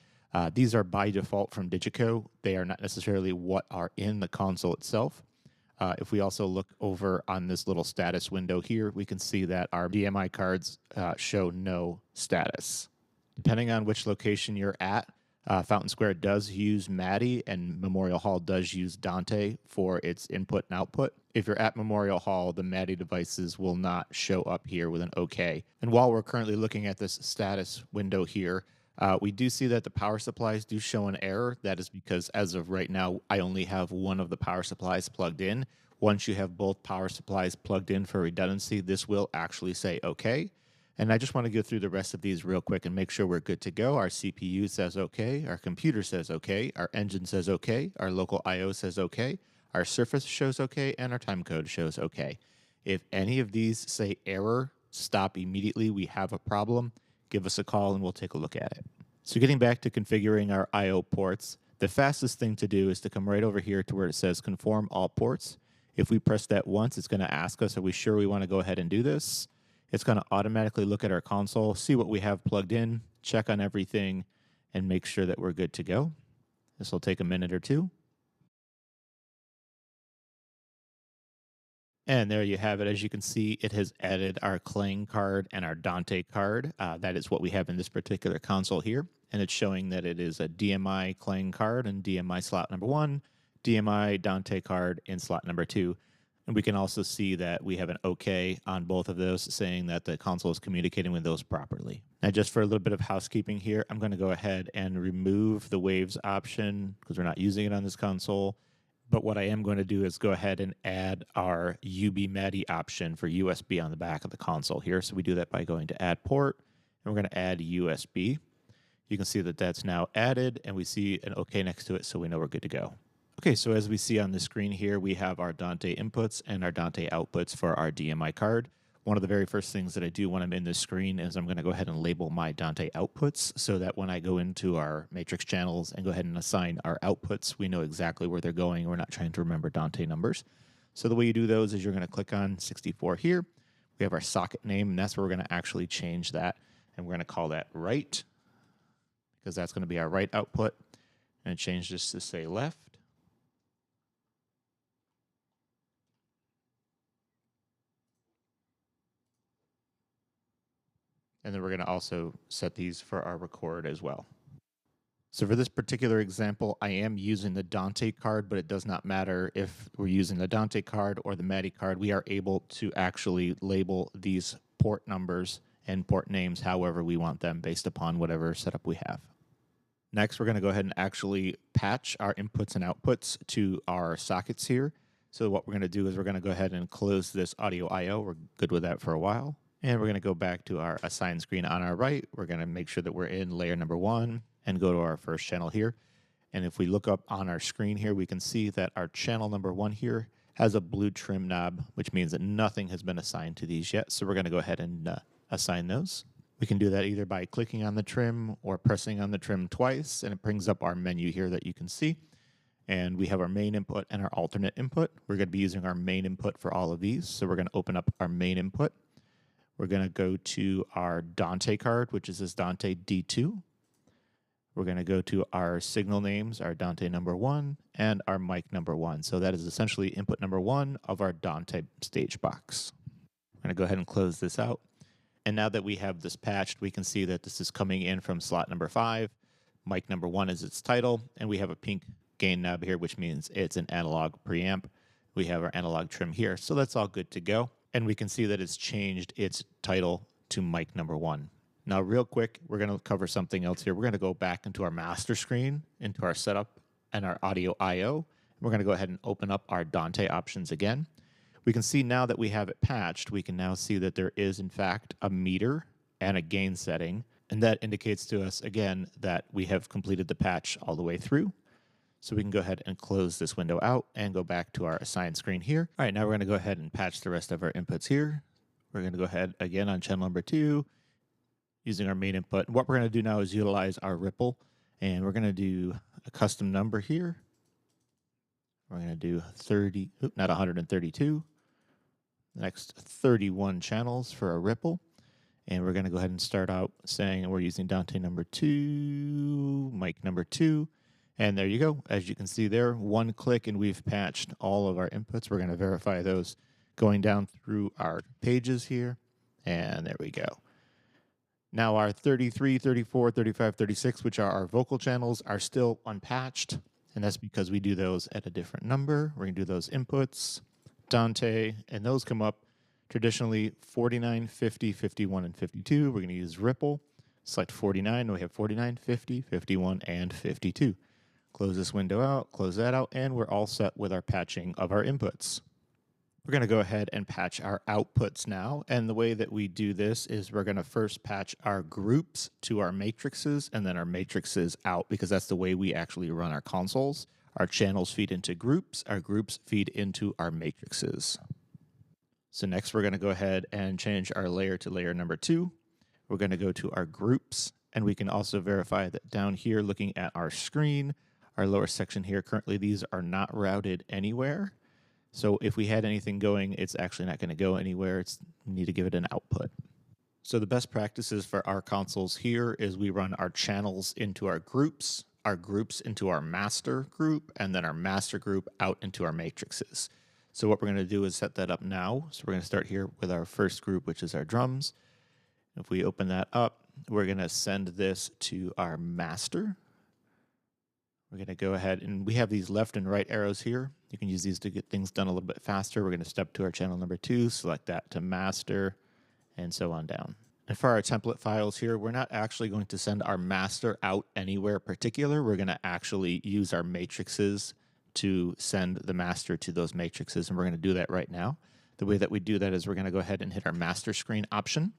These are by default from Digico. They are not necessarily what are in the console itself. If we also look over on this little status window here, we can see that our DMI cards show no status. Depending on which location you're at, Fountain Square does use Maddie and Memorial Hall does use Dante for its input and output. If you're at Memorial Hall, the Maddie devices will not show up here with an OK. And while we're currently looking at this status window here, we do see that the power supplies do show an error. That is because as of right now, I only have one of the power supplies plugged in. Once you have both power supplies plugged in for redundancy, this will actually say OK. And I just want to go through the rest of these real quick and make sure we're good to go. Our CPU says OK, our computer says OK, our engine says OK, our local I/O says OK, our surface shows OK, and our timecode shows OK. If any of these say error, stop immediately. We have a problem. Give us a call and we'll take a look at it. So getting back to configuring our I/O ports, the fastest thing to do is to come right over here to where it says conform all ports. If we press that once, it's going to ask us, are we sure we want to go ahead and do this? It's going to automatically look at our console, see what we have plugged in, check on everything, and make sure that we're good to go. This will take a minute or 2. And there you have it. As you can see, it has added our Clang card and our Dante card. That is what we have in this particular console here. And it's showing that it is a DMI Clang card in DMI slot number 1, DMI Dante card in slot number 2. And we can also see that we have an OK on both of those, saying that the console is communicating with those properly. Now, just for a little bit of housekeeping here, I'm going to go ahead and remove the Waves option because we're not using it on this console. But what I am going to do is go ahead and add our UB Maddie option for USB on the back of the console here. So we do that by going to Add Port, and we're going to add USB. You can see that that's now added, and we see an OK next to it, so we know we're good to go. Okay, so as we see on the screen here, we have our Dante inputs and our Dante outputs for our DMI card. one of the very first things that I do when I'm in this screen is I'm going to go ahead and label my Dante outputs so that when I go into our matrix channels and go ahead and assign our outputs, we know exactly where they're going. We're not trying to remember Dante numbers. So the way you do those is you're going to click on 64 here. We have our socket name, and that's where we're going to actually change that. And we're going to call that right, because that's going to be our right output. And change this to say left. And then we're going to also set these for our record as well. So for this particular example, I am using the Dante card, but it does not matter if we're using the Dante card or the Matty card. We are able to actually label these port numbers and port names however we want them based upon whatever setup we have. Next, we're going to go ahead and actually patch our inputs and outputs to our sockets here. So what we're going to do is we're going to go ahead and close this audio I/O. We're good with that for a while. And we're going to go back to our assign screen on our right. We're going to make sure that we're in layer number 1 and go to our first channel here. And if we look up on our screen here, we can see that our channel number 1 here has a blue trim knob, which means that nothing has been assigned to these yet. So we're going to go ahead and assign those. We can do that either by clicking on the trim or pressing on the trim twice, and it brings up our menu here that you can see. And we have our main input and our alternate input. We're going to be using our main input for all of these. So we're going to open up our main input. We're going to go to our Dante card, which is this Dante D2. We're going to go to our signal names, our Dante number 1 and our mic number 1. So that is essentially input number 1 of our Dante stage box. I'm going to go ahead and close this out. And now that we have this patched, we can see that this is coming in from slot number 5. Mic number 1 is its title, and we have a pink gain knob here, which means it's an analog preamp. We have our analog trim here, so that's all good to go. And we can see that it's changed its title to mic number 1. Now, real quick, we're going to cover something else here. We're going to go back into our master screen, into our setup and our audio I/O. We're going to go ahead and open up our Dante options again. We can see now that we have it patched, we can now see that there is, in fact, a meter and a gain setting. And that indicates to us, again, that we have completed the patch all the way through. So we can go ahead and close this window out and go back to our assign screen here. All right, now we're going to go ahead and patch the rest of our inputs here. We're going to go ahead again on channel number 2 using our main input. And what we're going to do now is utilize our ripple, and we're going to do a custom number here. We're going to do 132. The next 31 channels for a ripple. And we're going to go ahead and start out saying we're using Dante number 2, mic number 2. And there you go. As you can see there, one click and we've patched all of our inputs. We're going to verify those going down through our pages here. And there we go. Now our 33, 34, 35, 36, which are our vocal channels, are still unpatched. And that's because we do those at a different number. We're going to do those inputs, Dante, and those come up traditionally 49, 50, 51, and 52. We're going to use ripple. Select 49, and we have 49, 50, 51, and 52. Close this window out, close that out, and we're all set with our patching of our inputs. We're going to go ahead and patch our outputs now, and the way that we do this is we're going to first patch our groups to our matrices and then our matrices out, because that's the way we actually run our consoles. Our channels feed into groups, our groups feed into our matrices. So next we're going to go ahead and change our layer to layer number 2. We're going to go to our groups, and we can also verify that down here looking at our screen, our lower section here, currently these are not routed anywhere. So if we had anything going, it's actually not going to go anywhere. We need to give it an output. So the best practices for our consoles here is we run our channels into our groups into our master group, and then our master group out into our matrices. So what we're going to do is set that up now. So we're going to start here with our first group, which is our drums. If we open that up, we're going to send this to our master. We're going to go ahead, and we have these left and right arrows here. You can use these to get things done a little bit faster. We're going to step to our channel number 2, select that to master, and so on down. And for our template files here, we're not actually going to send our master out anywhere particular. We're going to actually use our matrices to send the master to those matrices, and we're going to do that right now. The way that we do that is we're going to go ahead and hit our master screen option,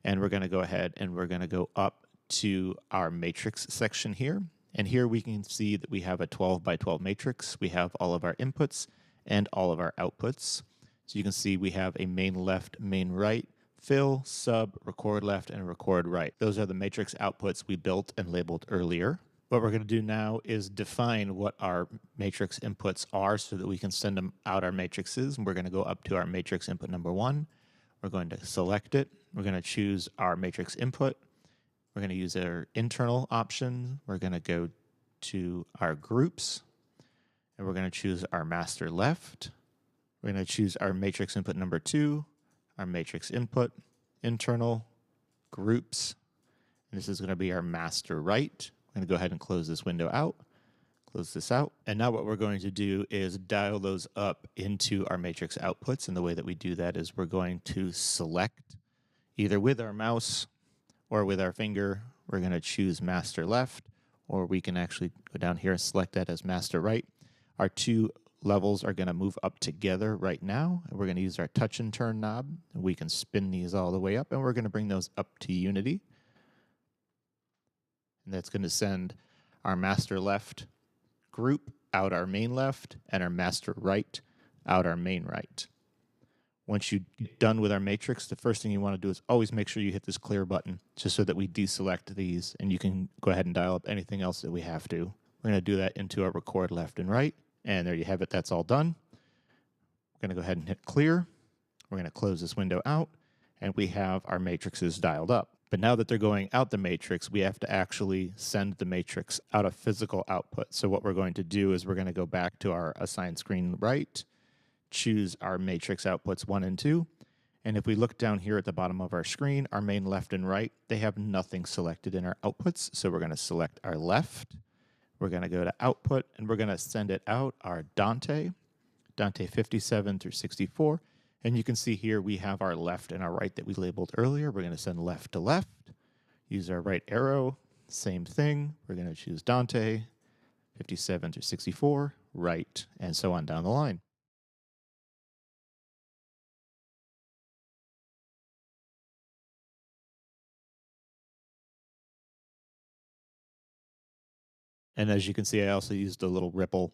and we're going to go ahead and we're going to go up to our matrix section here. And here we can see that we have a 12 by 12 matrix. We have all of our inputs and all of our outputs. So you can see we have a main left, main right, fill, sub, record left, and record right. Those are the matrix outputs we built and labeled earlier. What we're going to do now is define what our matrix inputs are so that we can send them out our matrices. And we're going to go up to our matrix input number 1. We're going to select it. We're going to choose our matrix input. We're going to use our internal option. We're going to go to our groups, and we're going to choose our master left. We're going to choose our matrix input number 2, our matrix input, internal, groups, and this is going to be our master right. We're going to go ahead and close this window out, close this out. And now what we're going to do is dial those up into our matrix outputs. And the way that we do that is we're going to select either with our mouse or with our finger. We're going to choose master left, or we can actually go down here and select that as master right. Our two levels are going to move up together right now. And we're going to use our touch and turn knob. And we can spin these all the way up, and we're going to bring those up to unity. And that's going to send our master left group out our main left and our master right out our main right. Once you're done with our matrix, the first thing you want to do is always make sure you hit this clear button just so that we deselect these, and you can go ahead and dial up anything else that we have to. We're going to do that into our record left and right. And there you have it. That's all done. We're going to go ahead and hit clear. We're going to close this window out, and we have our matrices dialed up. But now that they're going out the matrix, we have to actually send the matrix out a physical output. So what we're going to do is we're going to go back to our assign screen right, choose our matrix outputs 1 and 2. And if we look down here at the bottom of our screen, our main left and right, they have nothing selected in our outputs. So we're going to select our left. We're going to go to output, and we're going to send it out our Dante 57 through 64. And you can see here we have our left and our right that we labeled earlier. We're going to send left to left, use our right arrow, same thing. We're going to choose Dante 57 through 64, right, and so on down the line. And as you can see, I also used a little ripple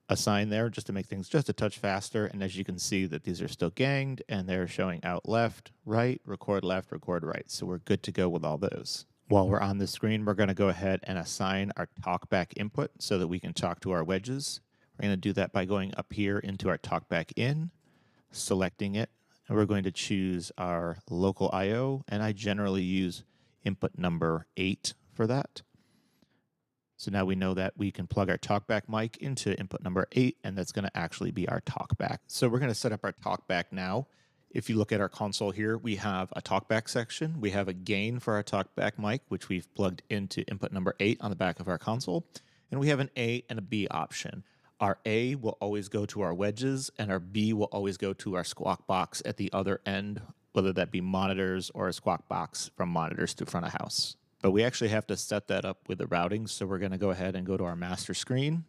assign there just to make things just a touch faster. And as you can see that these are still ganged and they're showing out left, right, record right. So we're good to go with all those. While we're on the screen, we're going to go ahead and assign our Talkback input so that we can talk to our wedges. We're going to do that by going up here into our Talkback in, selecting it, and we're going to choose our local I/O, and I generally use input number 8 for that. So now we know that we can plug our Talkback mic into input number 8, and that's going to actually be our Talkback. So we're going to set up our Talkback now. If you look at our console here, we have a Talkback section. We have a gain for our Talkback mic, which we've plugged into input number 8 on the back of our console. And we have an A and a B option. Our A will always go to our wedges, and our B will always go to our squawk box at the other end, whether that be monitors or a squawk box from monitors to front of house. But we actually have to set that up with the routing, so we're going to go ahead and go to our master screen.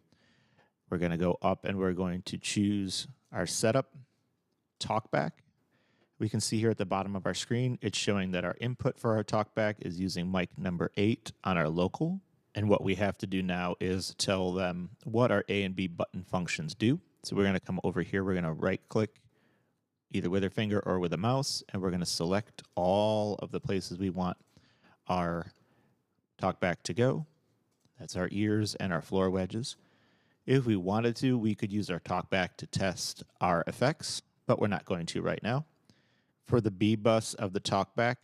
We're going to go up, and we're going to choose our setup, Talkback. We can see here at the bottom of our screen, it's showing that our input for our Talkback is using mic number 8 on our local. And what we have to do now is tell them what our A and B button functions do. So we're going to come over here. We're going to right-click either with our finger or with a mouse, and we're going to select all of the places we want our Talkback to go. That's our ears and our floor wedges. If we wanted to, we could use our Talkback to test our effects, but we're not going to right now. For the B bus of the Talkback,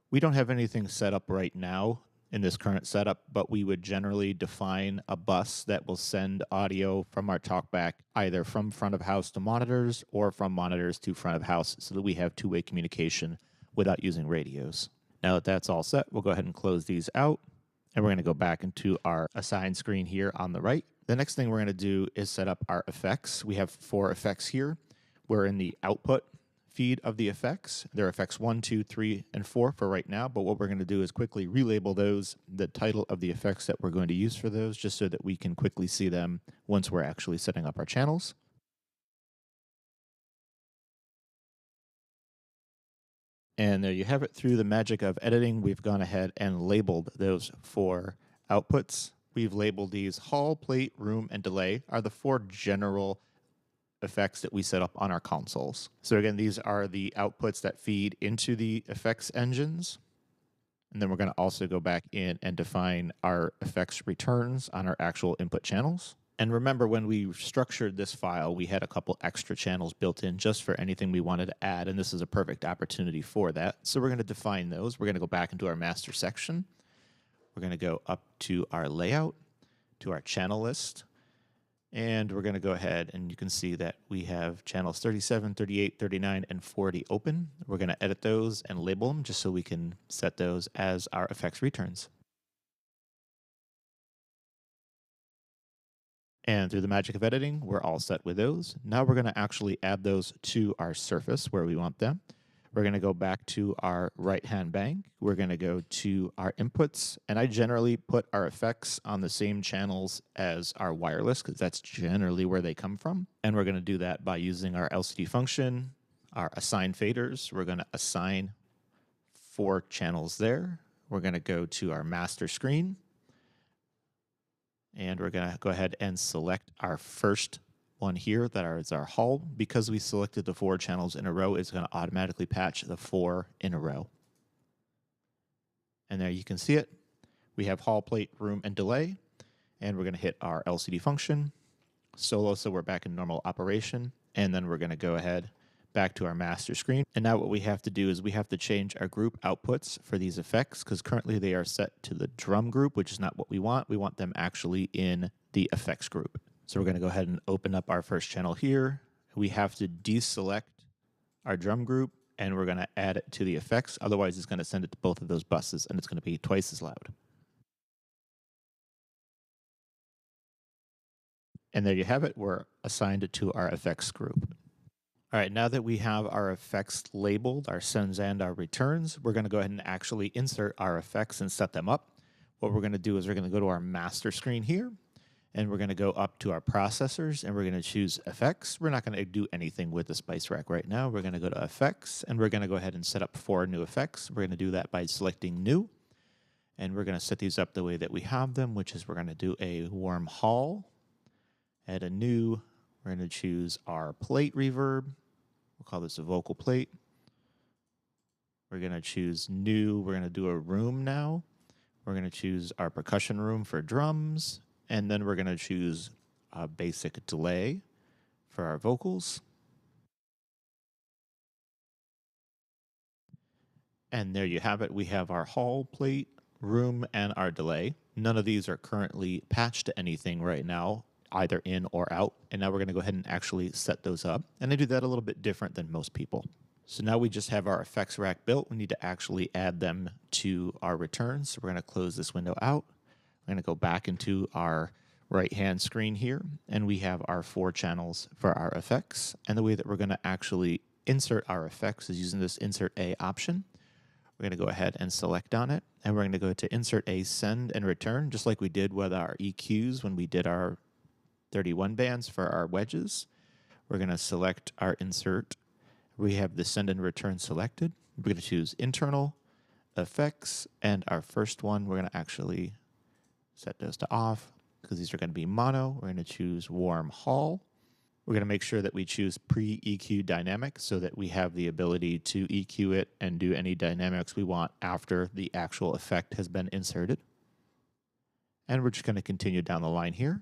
we don't have anything set up right now in this current setup, but we would generally define a bus that will send audio from our Talkback either from front of house to monitors or from monitors to front of house so that we have two-way communication without using radios. Now that that's all set, we'll go ahead and close these out, and we're going to go back into our assign screen here on the right. The next thing we're going to do is set up our effects. We have 4 effects here. We're in the output feed of the effects. There are effects 1, 2, 3, and 4 for right now, but what we're going to do is quickly relabel those, the title of the effects that we're going to use for those, just so that we can quickly see them once we're actually setting up our channels. And there you have it. Through the magic of editing, we've gone ahead and labeled those 4 outputs. We've labeled these hall, plate, room, and delay are the 4 general effects that we set up on our consoles. So again, these are the outputs that feed into the effects engines. And then we're going to also go back in and define our effects returns on our actual input channels. And remember, when we structured this file, we had a couple extra channels built in just for anything we wanted to add, and this is a perfect opportunity for that. So we're going to define those. We're going to go back into our master section. We're going to go up to our layout, to our channel list, and we're going to go ahead and you can see that we have channels 37, 38, 39, and 40 open. We're going to edit those and label them just so we can set those as our effects returns. And through the magic of editing, we're all set with those. Now we're going to actually add those to our surface where we want them. We're going to go back to our right-hand bank. We're going to go to our inputs. And I generally put our effects on the same channels as our wireless because that's generally where they come from. And we're going to do that by using our LCD function, our assign faders. We're going to assign 4 channels there. We're going to go to our master screen. And we're going to go ahead and select our first one here, that is our hull. Because we selected the 4 channels in a row, it's going to automatically patch the 4 in a row. And there you can see it. We have hull, plate, room, and delay. And we're going to hit our LCD function, solo, so we're back in normal operation. And then we're going to go ahead back to our master screen. And now what we have to do is we have to change our group outputs for these effects because currently they are set to the drum group, which is not what we want. We want them actually in the effects group. So we're going to go ahead and open up our first channel here. We have to deselect our drum group and we're going to add it to the effects. Otherwise, it's going to send it to both of those buses and it's going to be twice as loud. And there you have it. We're assigned it to our effects group. All right, now that we have our effects labeled, our sends and our returns, we're going to go ahead and actually insert our effects and set them up. What we're going to do is we're going to go to our master screen here, and we're going to go up to our processors, and we're going to choose effects. We're not going to do anything with the spice rack right now. We're going to go to effects, and we're going to go ahead and set up 4 new effects. We're going to do that by selecting new, and we're going to set these up the way that we have them, which is we're going to do a warm hull, add a new, we're going to choose our plate reverb. We'll call this a vocal plate. We're going to choose new. We're going to do a room now. We're going to choose our percussion room for drums. And then we're going to choose a basic delay for our vocals. And there you have it. We have our hull, plate, room, and our delay. None of these are currently patched to anything right now, either in or out. And now we're going to go ahead and actually set those up. And I do that a little bit different than most people. So now we just have our effects rack built. We need to actually add them to our returns. So we're going to close this window out. We're going to go back into our right-hand screen here, and we have our 4 channels for our effects. And the way that we're going to actually insert our effects is using this Insert A option. We're going to go ahead and select on it, and we're going to go to Insert A, Send, and Return, just like we did with our EQs when we did our 31 bands for our wedges. We're going to select our insert. We have the send and return selected. We're going to choose internal, effects, and our first one, we're going to actually set those to off because these are going to be mono. We're going to choose warm hull. We're going to make sure that we choose pre-EQ dynamic so that we have the ability to EQ it and do any dynamics we want after the actual effect has been inserted. And we're just going to continue down the line here.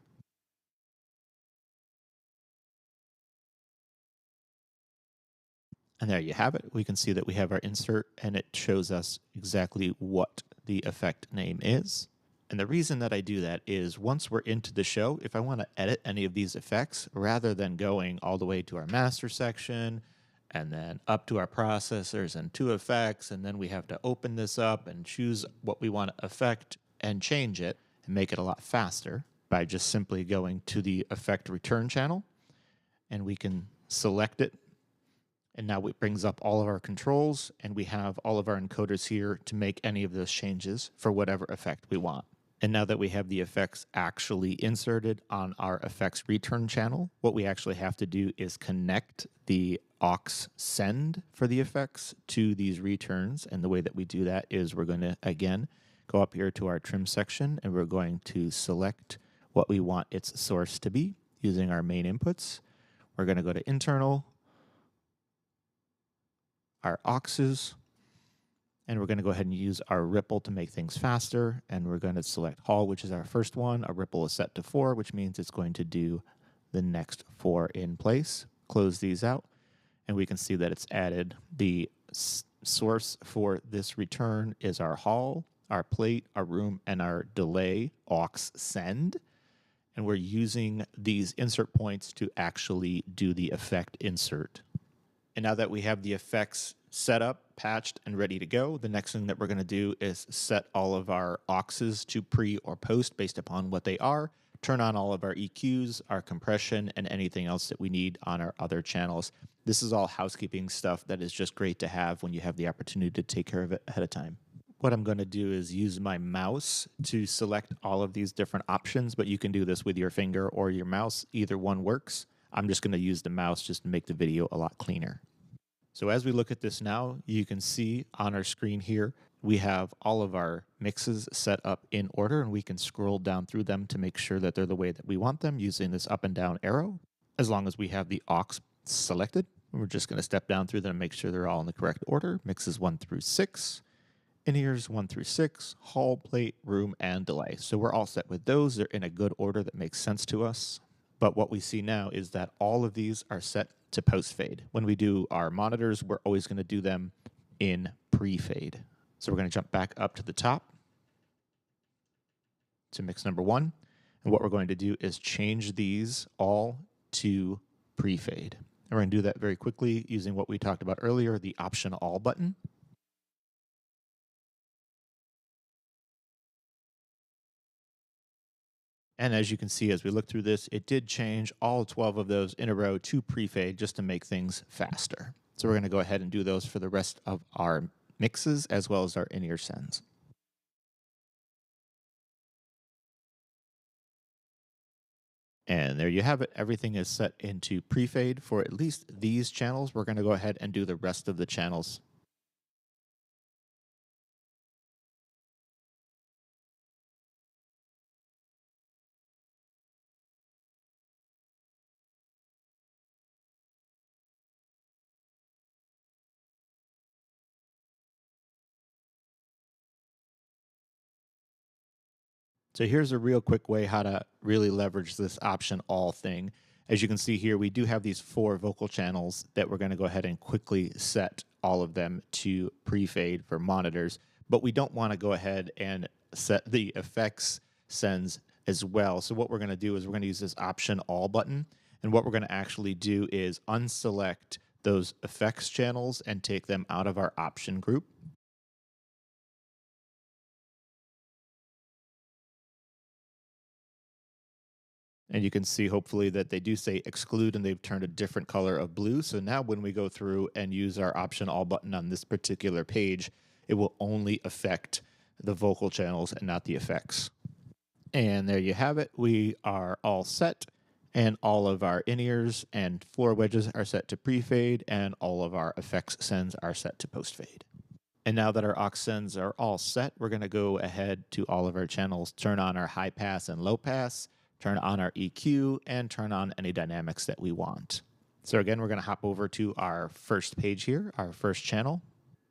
And there you have it. We can see that we have our insert and it shows us exactly what the effect name is. And the reason that I do that is once we're into the show, if I want to edit any of these effects, rather than going all the way to our master section and then up to our processors and to effects, and then we have to open this up and choose what we want to affect and change it and make it a lot faster by just simply going to the effect return channel, and we can select it. And now it brings up all of our controls, and we have all of our encoders here to make any of those changes for whatever effect we want. And now that we have the effects actually inserted on our effects return channel, what we actually have to do is connect the aux send for the effects to these returns. And the way that we do that is we're going to, again, go up here to our trim section, and we're going to select what we want its source to be using our main inputs. we're going to go to internal, our auxes, and we're going to go ahead and use our ripple to make things faster. And we're going to select Hall, which is our first one. Our ripple is set to 4, which means it's going to do the next 4 in place. Close these out, and we can see that it's added. The source for this return is our Hall, our plate, our room, and our delay aux send. And we're using these insert points to actually do the effect insert. And now that we have the effects set up, patched, and ready to go, the next thing that we're going to do is set all of our auxes to pre or post based upon what they are, turn on all of our EQs, our compression, and anything else that we need on our other channels. This is all housekeeping stuff that is just great to have when you have the opportunity to take care of it ahead of time. What I'm going to do is use my mouse to select all of these different options, but you can do this with your finger or your mouse. Either one works. I'm just going to use the mouse just to make the video a lot cleaner. So as we look at this now, you can see on our screen here, we have all of our mixes set up in order, and we can scroll down through them to make sure that they're the way that we want them using this up and down arrow. As long as we have the aux selected, we're just going to step down through them and make sure they're all in the correct order. Mixes 1 through 6, in-ears 1 through 6, Hall, plate, room, and delay. So we're all set with those. They're in a good order that makes sense to us. But what we see now is that all of these are set to post-fade. When we do our monitors, we're always going to do them in pre-fade. So we're going to jump back up to the top to mix number 1. And what we're going to do is change these all to pre-fade. And we're going to do that very quickly using what we talked about earlier, the Option All button. And as you can see, as we look through this, it did change all 12 of those in a row to pre-fade just to make things faster. So we're going to go ahead and do those for the rest of our mixes as well as our in-ear sends. And there you have it. Everything is set into pre-fade for at least these channels. We're going to go ahead and do the rest of the channels. So here's a real quick way how to really leverage this option all thing. As you can see here, we do have these 4 vocal channels that we're going to go ahead and quickly set all of them to pre-fade for monitors, but we don't want to go ahead and set the effects sends as well. So what we're going to do is we're going to use this option all button, and what we're going to actually do is unselect those effects channels and take them out of our option group. And you can see hopefully that they do say exclude and they've turned a different color of blue. So now when we go through and use our option all button on this particular page, it will only affect the vocal channels and not the effects. And there you have it. We are all set, and all of our in-ears and floor wedges are set to pre-fade, and all of our effects sends are set to post-fade. And now that our aux sends are all set, we're going to go ahead to all of our channels, turn on our high pass and low pass, turn on our EQ, and turn on any dynamics that we want. So again, we're going to hop over to our first page here, our first channel.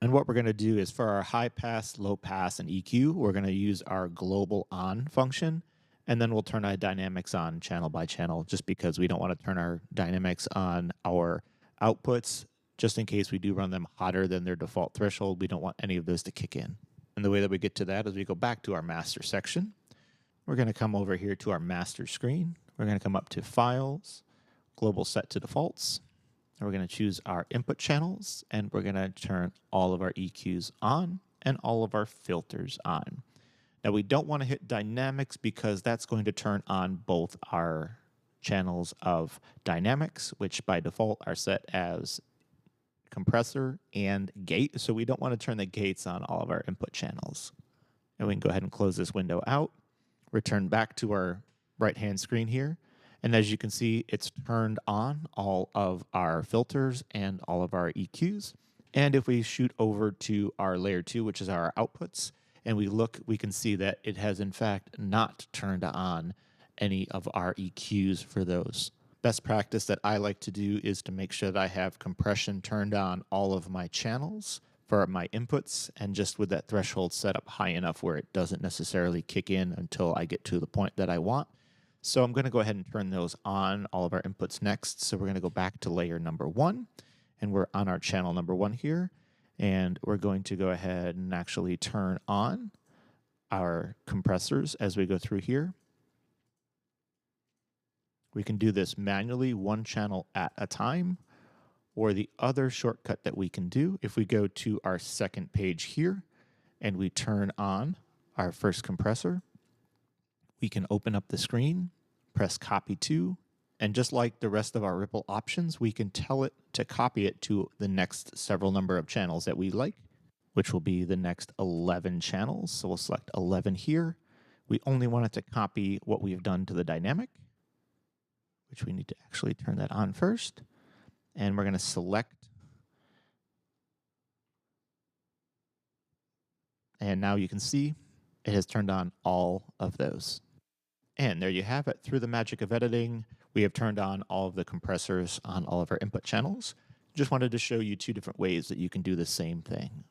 And what we're going to do is for our high pass, low pass, and EQ, we're going to use our global on function, and then we'll turn our dynamics on channel by channel just because we don't want to turn our dynamics on our outputs just in case we do run them hotter than their default threshold. We don't want any of those to kick in. And the way that we get to that is we go back to our master section. We're going to come over here to our master screen. We're going to come up to Files, Global Set to Defaults. And we're going to choose our input channels, and we're going to turn all of our EQs on and all of our filters on. Now, we don't want to hit dynamics because that's going to turn on both our channels of dynamics, which by default are set as compressor and gate. So we don't want to turn the gates on all of our input channels. And we can go ahead and close this window out. Return back to our right-hand screen here. And as you can see, it's turned on all of our filters and all of our EQs. And if we shoot over to our layer 2, which is our outputs, and we look, we can see that it has in fact not turned on any of our EQs for those. Best practice that I like to do is to make sure that I have compression turned on all of my channels for my inputs, and just with that threshold set up high enough where it doesn't necessarily kick in until I get to the point that I want. So I'm going to go ahead and turn those on, all of our inputs next. So we're going to go back to layer number 1, and we're on our channel number 1 here, and we're going to go ahead and actually turn on our compressors as we go through here. We can do this manually, one channel at a time, or the other shortcut that we can do, if we go to our second page here and we turn on our first compressor, we can open up the screen, press copy to, and just like the rest of our Ripple options, we can tell it to copy it to the next several number of channels that we like, which will be the next 11 channels. So we'll select 11 here. We only want it to copy what we've done to the dynamic, which we need to actually turn that on first. And we're going to select. And now you can see it has turned on all of those. And there you have it. Through the magic of editing, we have turned on all of the compressors on all of our input channels. Just wanted to show you 2 different ways that you can do the same thing.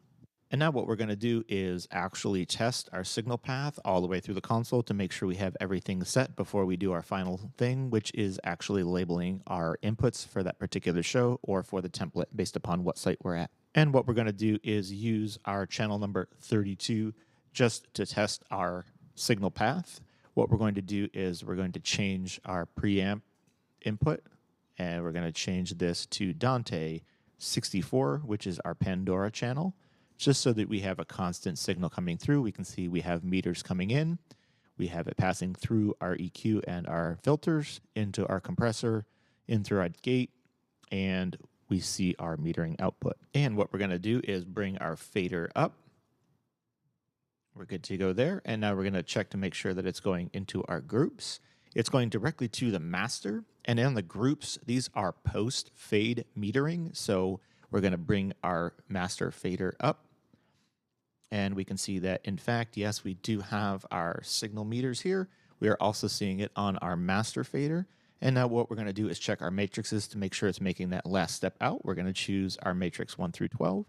And now what we're going to do is actually test our signal path all the way through the console to make sure we have everything set before we do our final thing, which is actually labeling our inputs for that particular show or for the template based upon what site we're at. And what we're going to do is use our channel number 32 just to test our signal path. What we're going to do is we're going to change our preamp input, and we're going to change this to Dante 64, which is our Pandora channel, just so that we have a constant signal coming through. We can see we have meters coming in. We have it passing through our EQ and our filters into our compressor, in through our gate, and we see our metering output. And what we're going to do is bring our fader up. We're good to go there. And now we're going to check to make sure that it's going into our groups. It's going directly to the master. And in the groups, these are post-fade metering. So we're going to bring our master fader up. And we can see that, in fact, yes, we do have our signal meters here. We are also seeing it on our master fader. And now what we're going to do is check our matrices to make sure it's making that last step out. We're going to choose our matrix 1 through 12.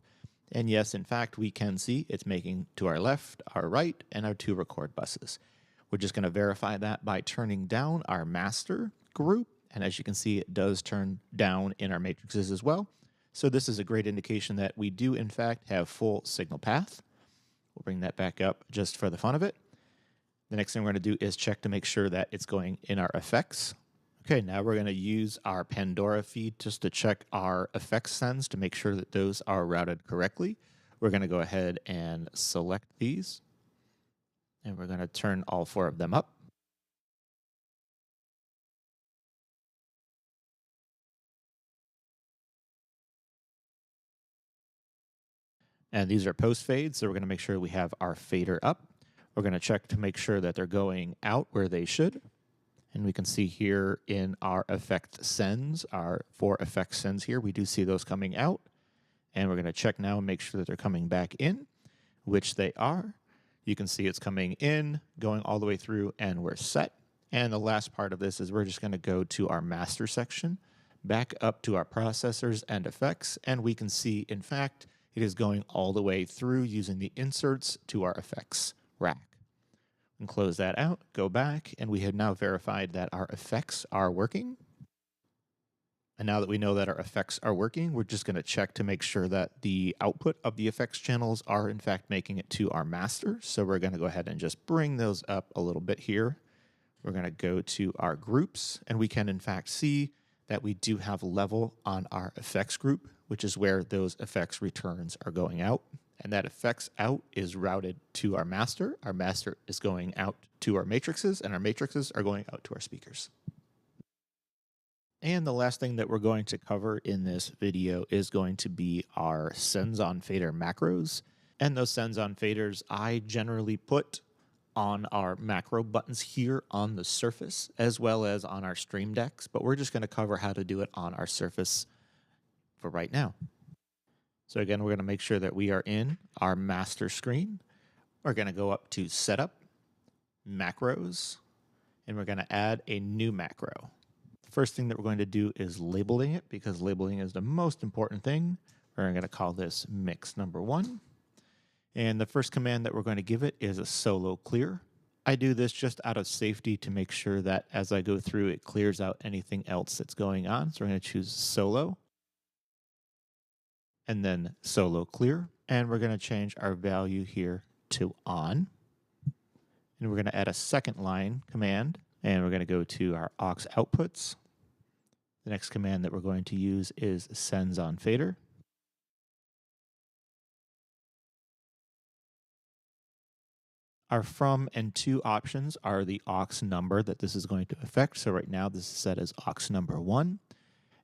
And yes, in fact, we can see it's making to our left, our right, and our 2 record buses. We're just going to verify that by turning down our master group. And as you can see, it does turn down in our matrices as well. So this is a great indication that we do, in fact, have full signal path. We'll bring that back up just for the fun of it. The next thing we're going to do is check to make sure that it's going in our effects. Okay, now we're going to use our Pandora feed just to check our effects sends to make sure that those are routed correctly. We're going to go ahead and select these, and we're going to turn all 4 of them up. And these are post fades, so we're going to make sure we have our fader up. We're going to check to make sure that they're going out where they should. And we can see here in our effect sends, our 4 effect sends here, we do see those coming out. And we're going to check now and make sure that they're coming back in, which they are. You can see it's coming in, going all the way through, and we're set. And the last part of this is we're just going to go to our master section, back up to our processors and effects, and we can see, in fact, it is going all the way through using the inserts to our effects rack. And close that out, go back, and we have now verified that our effects are working. And now that we know that our effects are working, we're just going to check to make sure that the output of the effects channels are, in fact, making it to our master. So we're going to go ahead and just bring those up a little bit here. We're going to go to our groups, and we can, in fact, see that we do have level on our effects group, which is where those effects returns are going out. And that effects out is routed to our master. Our master is going out to our matrices, and our matrices are going out to our speakers. And the last thing that we're going to cover in this video is going to be our sends on fader macros. And those sends on faders I generally put on our macro buttons here on the surface, as well as on our stream decks, but we're just going to cover how to do it on our surface for right now. So again, we're going to make sure that we are in our master screen. We're going to go up to Setup, Macros, and we're going to add a new macro. The first thing that we're going to do is labeling it, because labeling is the most important thing. We're going to call this mix number 1. And the first command that we're going to give it is a solo clear. I do this just out of safety to make sure that as I go through, it clears out anything else that's going on. So we're going to choose solo and then solo clear. And we're going to change our value here to on. And we're going to add a second line command, and we're going to go to our aux outputs. The next command that we're going to use is sends on fader. Our from and to options are the aux number that this is going to affect. So right now this is set as aux number 1.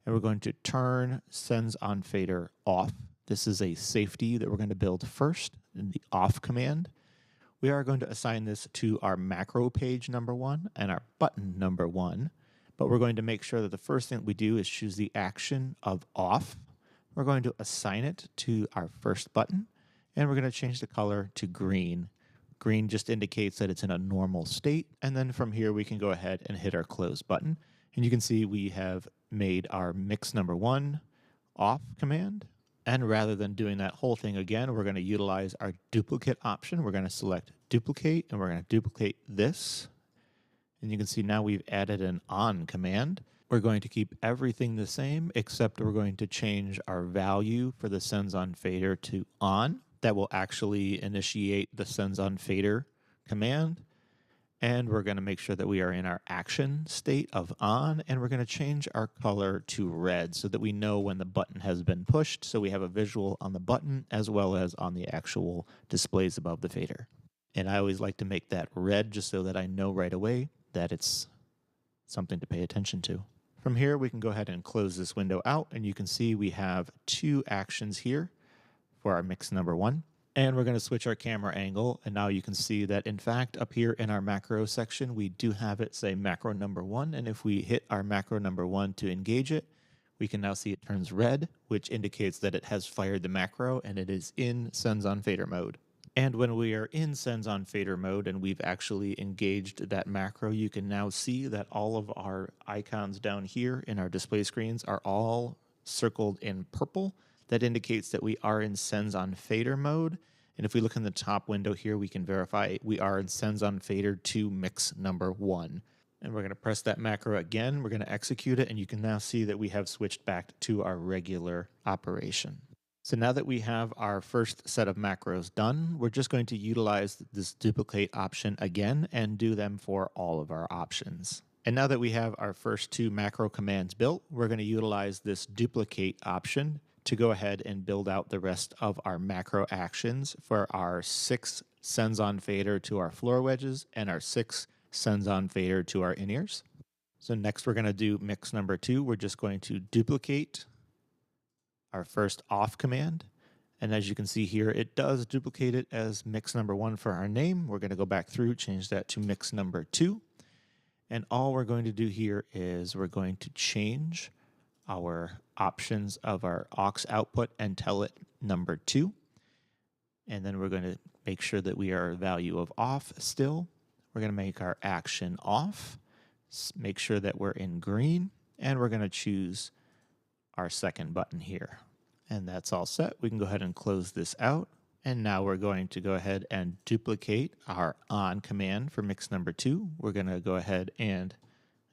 And we're going to turn sends on fader off. This is a safety that we're going to build first in the off command. We are going to assign this to our macro page number 1 and our button number 1. But we're going to make sure that the first thing that we do is choose the action of off. We're going to assign it to our first button, and we're going to change the color to green. Green just indicates that it's in a normal state, and then from here we can go ahead and hit our close button. And you can see we have made our mix number 1 off command. And rather than doing that whole thing again, we're going to utilize our duplicate option. We're going to select duplicate, and we're going to duplicate this. And you can see now we've added an on command. We're going to keep everything the same, except we're going to change our value for the sends on fader to on. That will actually initiate the sends on fader command. And we're going to make sure that we are in our action state of on, and we're going to change our color to red so that we know when the button has been pushed, so we have a visual on the button as well as on the actual displays above the fader. And I always like to make that red just so that I know right away that it's something to pay attention to. From here, we can go ahead and close this window out, and you can see we have 2 actions here for our mix number 1. And we're going to switch our camera angle, and now you can see that in fact up here in our macro section we do have it say macro number 1, and if we hit our macro number 1 to engage it, we can now see it turns red, which indicates that it has fired the macro and it is in sends on fader mode. And when we are in sends on fader mode and we've actually engaged that macro, you can now see that all of our icons down here in our display screens are all circled in purple. That indicates that we are in sends on fader mode. And if we look in the top window here, we can verify we are in sends on fader to mix number 1. And we're going to press that macro again. We're going to execute it, and you can now see that we have switched back to our regular operation. So now that we have our first set of macros done, we're just going to utilize this duplicate option again and do them for all of our options. And now that we have our first 2 macro commands built, we're going to utilize this duplicate option to go ahead and build out the rest of our macro actions for our 6 sends on fader to our floor wedges and our 6 sends on fader to our in-ears. So next we're going to do mix number 2. We're just going to duplicate our first off command. And as you can see here, it does duplicate it as mix number 1 for our name. We're going to go back through, change that to mix number 2. And all we're going to do here is we're going to change our options of our aux output and tell it number 2. And then we're going to make sure that we are a value of off still. We're going to make our action off, make sure that we're in green, and we're going to choose our second button here. And that's all set. We can go ahead and close this out. And now we're going to go ahead and duplicate our on command for mix number 2. We're going to go ahead and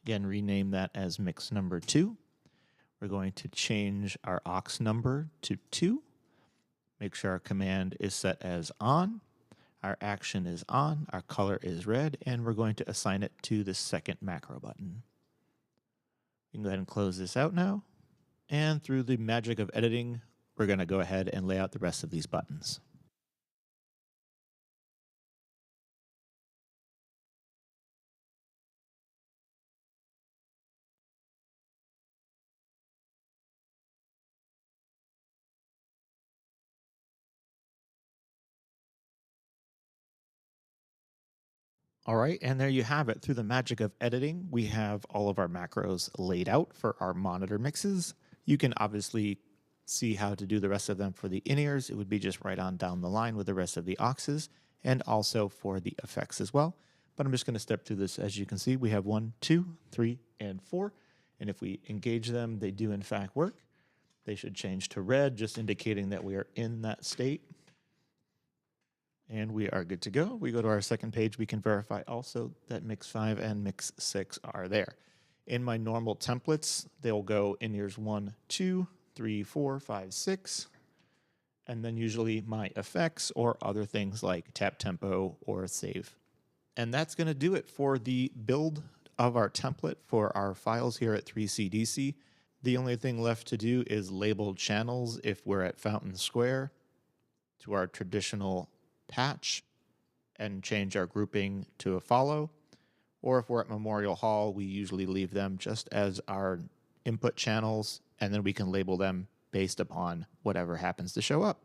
again rename that as mix number 2. We're going to change our aux number to 2. Make sure our command is set as on. Our action is on. Our color is red. And we're going to assign it to the second macro button. You can go ahead and close this out now. And through the magic of editing, we're going to go ahead and lay out the rest of these buttons. All right, and there you have it. Through the magic of editing, we have all of our macros laid out for our monitor mixes. You can obviously see how to do the rest of them for the in-ears. It would be just right on down the line with the rest of the auxes, and also for the effects as well. But I'm just going to step through this. As you can see, we have 1, 2, 3, and 4. And if we engage them, they do in fact work. They should change to red, just indicating that we are in that state. And we are good to go. We go to our second page. We can verify also that mix 5 and mix 6 are there. In my normal templates, they'll go in years 1, 2, 3, 4, 5, 6, and then usually my effects or other things like tap tempo or save. And that's going to do it for the build of our template for our files here at 3CDC. The only thing left to do is label channels if we're at Fountain Square to our traditional patch and change our grouping to a follow. Or if we're at Memorial Hall, we usually leave them just as our input channels, and then we can label them based upon whatever happens to show up.